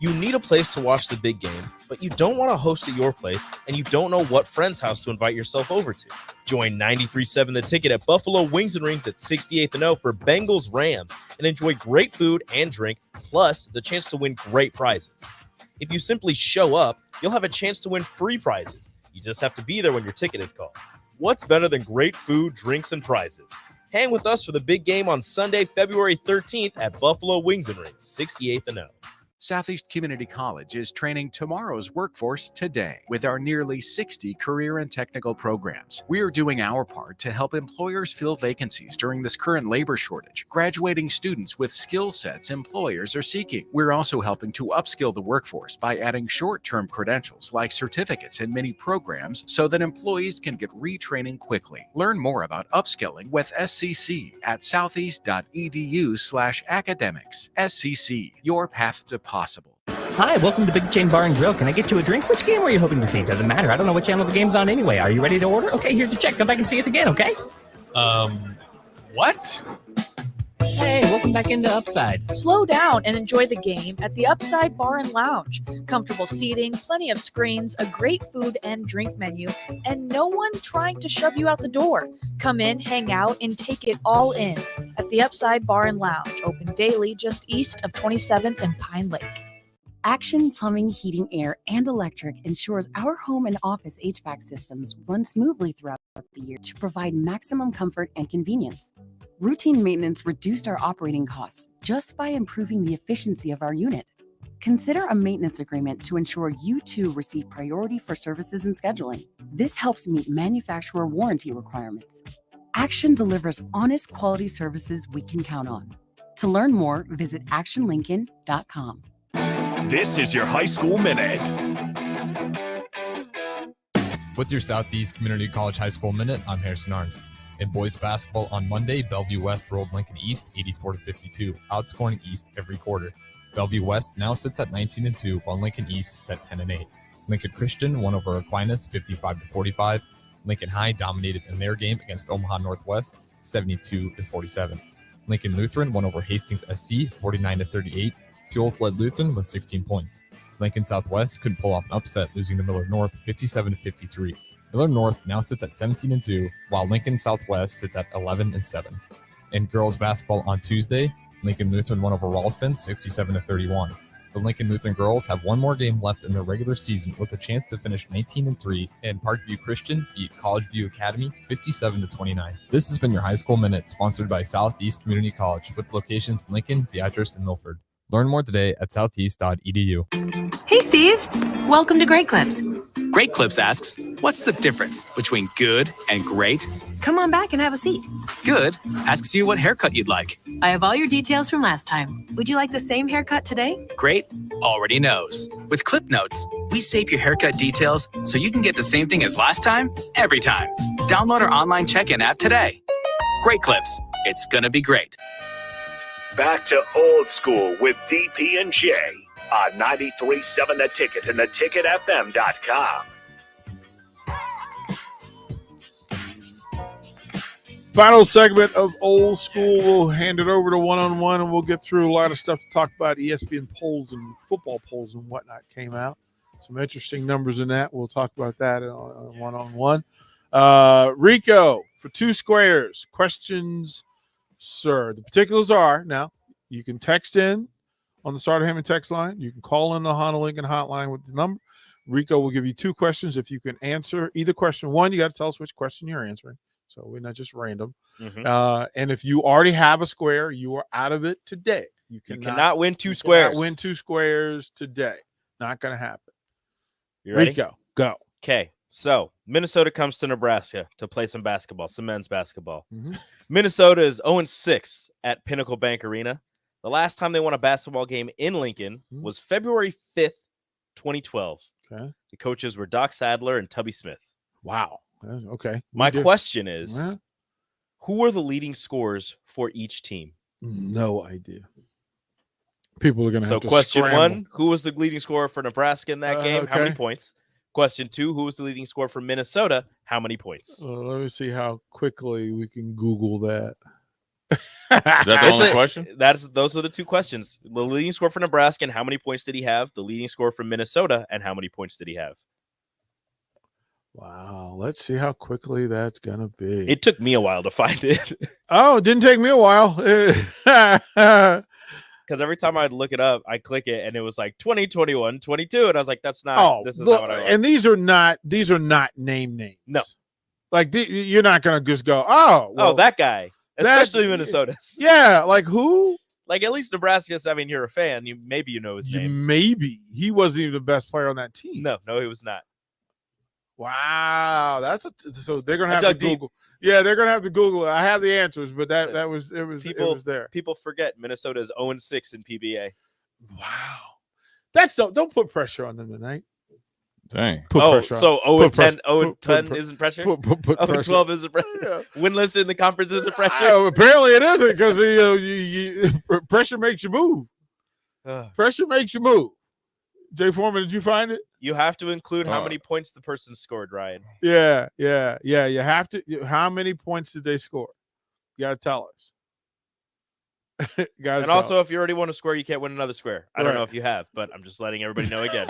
You need a place to watch the big game, but you don't want to host at your place, and you don't know what friend's house to invite yourself over to. Join 93.7 The Ticket at Buffalo Wings and Rings at 68th and O for Bengals Rams and enjoy great food and drink, plus the chance to win great prizes. If you simply show up, you'll have a chance to win free prizes. You just have to be there when your ticket is called. What's better than great food, drinks, and prizes? Hang with us for the big game on Sunday, February 13th at Buffalo Wings and Rings, 68th and O. Southeast Community College is training tomorrow's workforce today with our nearly 60 career and technical programs. We are doing our part to help employers fill vacancies during this current labor shortage, graduating students with skill sets employers are seeking. We're also helping to upskill the workforce by adding short-term credentials like certificates in many programs so that employees can get retraining quickly. Learn more about upskilling with SCC at southeast.edu/academics. SCC, your path to possible. Hi, welcome to Big Chain Bar and Grill. Can I get you a drink? Which game were you hoping to see? Doesn't matter. I don't know what channel the game's on anyway. Are you ready to order? Okay, here's your check. Come back and see us again, okay? What? Hey, welcome back into Upside. Slow down and enjoy the game at the Upside Bar and Lounge. Comfortable seating, plenty of screens, a great food and drink menu, and no one trying to shove you out the door. Come in, hang out, and take it all in at the Upside Bar and Lounge, open daily just east of 27th and Pine Lake. Action Plumbing, Heating, Air, and Electric ensures our home and office HVAC systems run smoothly throughout the year to provide maximum comfort and convenience. Routine maintenance reduced our operating costs just by improving the efficiency of our unit. Consider a maintenance agreement to ensure you too receive priority for services and scheduling. This helps meet manufacturer warranty requirements. Action delivers honest quality services we can count on. To learn more, visit actionlincoln.com. This is your High School Minute. With your Southeast Community College High School Minute, I'm Harrison Arns. In boys basketball on Monday, Bellevue West rolled Lincoln East 84-52, outscoring East every quarter. Bellevue West now sits at 19-2, while Lincoln East sits at 10-8. Lincoln Christian won over Aquinas 55-45. Lincoln High dominated in their game against Omaha Northwest 72-47. Lincoln Lutheran won over Hastings SC 49-38. Pules led Lutheran with 16 points. Lincoln Southwest could pull off an upset, losing to Miller North 57-53. Miller North now sits at 17-2, while Lincoln Southwest sits at 11-7. In girls basketball on Tuesday, Lincoln Lutheran won over Ralston 67-31. The Lincoln Lutheran girls have one more game left in their regular season with a chance to finish 19-3, and Parkview Christian beat College View Academy 57-29. This has been your High School Minute, sponsored by Southeast Community College, with locations in Lincoln, Beatrice, and Milford. Learn more today at southeast.edu. Hey, Steve. Welcome to Great Clips. Great Clips asks, what's the difference between good and great? Come on back and have a seat. Good asks you what haircut you'd like. I have all your details from last time. Would you like the same haircut today? Great already knows. With Clip Notes, we save your haircut details so you can get the same thing as last time, every time. Download our online check-in app today. Great Clips. It's gonna be great. Back to Old School with DP and J on 93.7 The Ticket and theticketfm.com. Final segment of Old School. We'll hand it over to one-on-one, and we'll get through a lot of stuff to talk about. ESPN polls and football polls and whatnot came out. Some interesting numbers in that. We'll talk about that on one-on-one. Rico, for 2 squares. Questions, sir. The particulars are, now, you can text in on the Starter Hammond text line. You can call in the Honda Lincoln hotline with the number. Rico will give you 2 questions. If you can answer either question, one, you got to tell us which question you're answering. So we're not just random. And if you already have a square, you are out of it today. You cannot win 2 squares. Win 2 squares today. Not going to happen. You ready? Rico, go. Okay. So Minnesota comes to Nebraska to play some basketball, some men's basketball. Minnesota is 0-6 at Pinnacle Bank Arena. The last time they won a basketball game in Lincoln was February 5th, 2012. Okay. The coaches were Doc Sadler and Tubby Smith. Wow. Okay. My question is, who are the leading scorers for each team? No idea. People are going to have to question scramble. 1, who was the leading scorer for Nebraska in that game? How many points? Question 2, who was the leading scorer for Minnesota? How many points? Let me see how quickly we can Google that. Is that the only question? Those are the 2 questions. The leading scorer for Nebraska and how many points did he have? The leading scorer for Minnesota and how many points did he have? Wow. Let's see how quickly that's going to be. It took me a while to find it. Oh, it didn't take me a while. Because every time I'd look it up, I click it and it was like 20, 21, 22. And I was like, this is not what I want. And these are not name names. No. Like you're not going to just go, well, that guy. Especially Minnesota's. Yeah, like who? Like at least Nebraska's. I mean, you're a fan. Maybe you know his name. Maybe he wasn't even the best player on that team. No, he was not. Wow, so they're gonna have to Google. Yeah, they're gonna have to Google it. I have the answers, but it was there. People forget Minnesota is 0-6 in PBA. Wow, don't put pressure on them tonight. Dang. So 0-10 isn't pressure. 0-12 isn't pressure. Yeah. Winless in the conference isn't pressure. Apparently it isn't because pressure makes you move. Pressure makes you move. Jay Foreman, did you find it? You have to include how many points the person scored, Ryan. Yeah. You have to. How many points did they score? You got to tell us. And also, if you already won a square, you can't win another square. I don't know if you have, but I'm just letting everybody know again.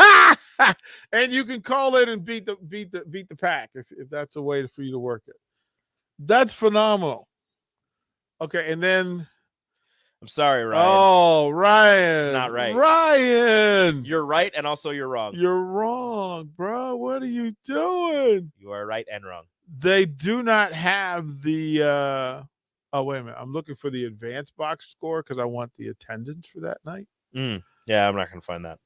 And you can call it and beat the pack if that's a way for you to work it. That's phenomenal. Okay, and then I'm sorry, Ryan. Oh, Ryan. It's not right. Ryan. You're right, and also you're wrong. You're wrong, bro. What are you doing? You are right and wrong. They do not have the oh, wait a minute. I'm looking for the advanced box score because I want the attendance for that night. Yeah, I'm not going to find that.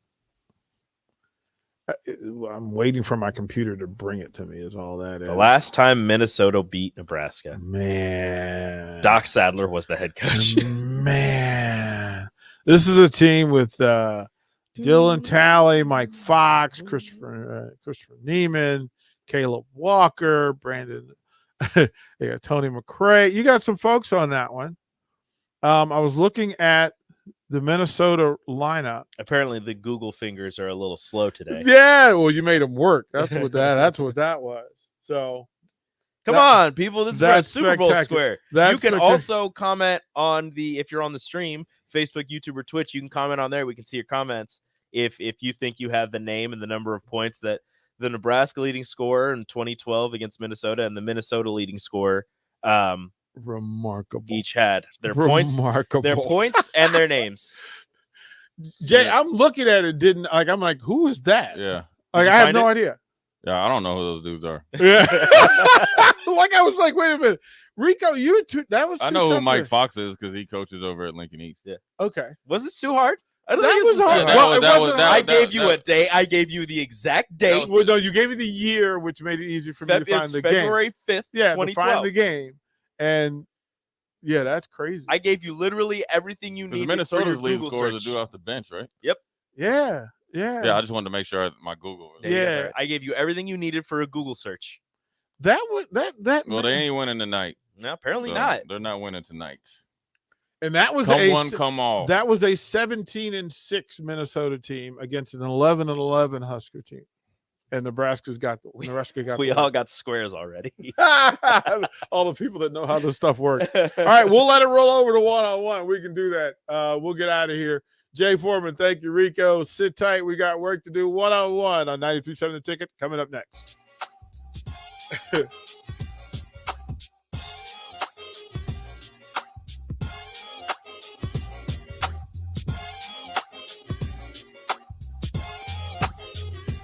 I'm waiting for my computer to bring it to me is all that is. The last time Minnesota beat Nebraska. Man. Doc Sadler was the head coach. Man. This is a team with Dylan Talley, Mike Fox, Christopher Neiman, Caleb Walker, Brandon. They got Tony McRae. You got some folks on that one. I was looking at the Minnesota lineup. Apparently, the Google fingers are a little slow today. Yeah, well, you made them work. That's what that was. So, come on, people! This is a Super Bowl square. You can also comment on if you're on the stream, Facebook, YouTube, or Twitch. You can comment on there. We can see your comments. if you think you have the name and the number of points that the Nebraska leading scorer in 2012 against Minnesota and the Minnesota leading scorer remarkable each had their points and their names. Jay, I'm looking at it. I'm like, who is that? Yeah. Like, I have no idea. Yeah, I don't know who those dudes are. Yeah. Like, I was like, wait a minute. Rico, I know who Mike Fox is because he coaches over at Lincoln East. Yeah. Okay. Was this too hard? I don't that think was hard. I gave you a day. I gave you the exact date. Well, no, you gave me the year, which made it easy for me to find the February game. 5th, yeah, 2012. to find the game. And yeah, that's crazy. I gave you literally everything you needed. Minnesota's leading Google scorers search. are due off the bench, right? Yep. Yeah. Yeah, I just wanted to make sure my Google was Yeah. I gave you everything you needed for a Google search. That would that. Well, they ain't winning tonight. No, apparently So not. They're not winning tonight. And that was Come one, come all. That was a 17-6 Minnesota team against an 11-11 Husker team. And Nebraska got We all got squares already. all the people that know how this stuff works. All right, we'll let it roll over to one-on-one. We can do that. We'll get out of here. Jay Foreman, thank you, Rico. Sit tight. We got work to do. One-on-one on 93.7 The Ticket coming up next.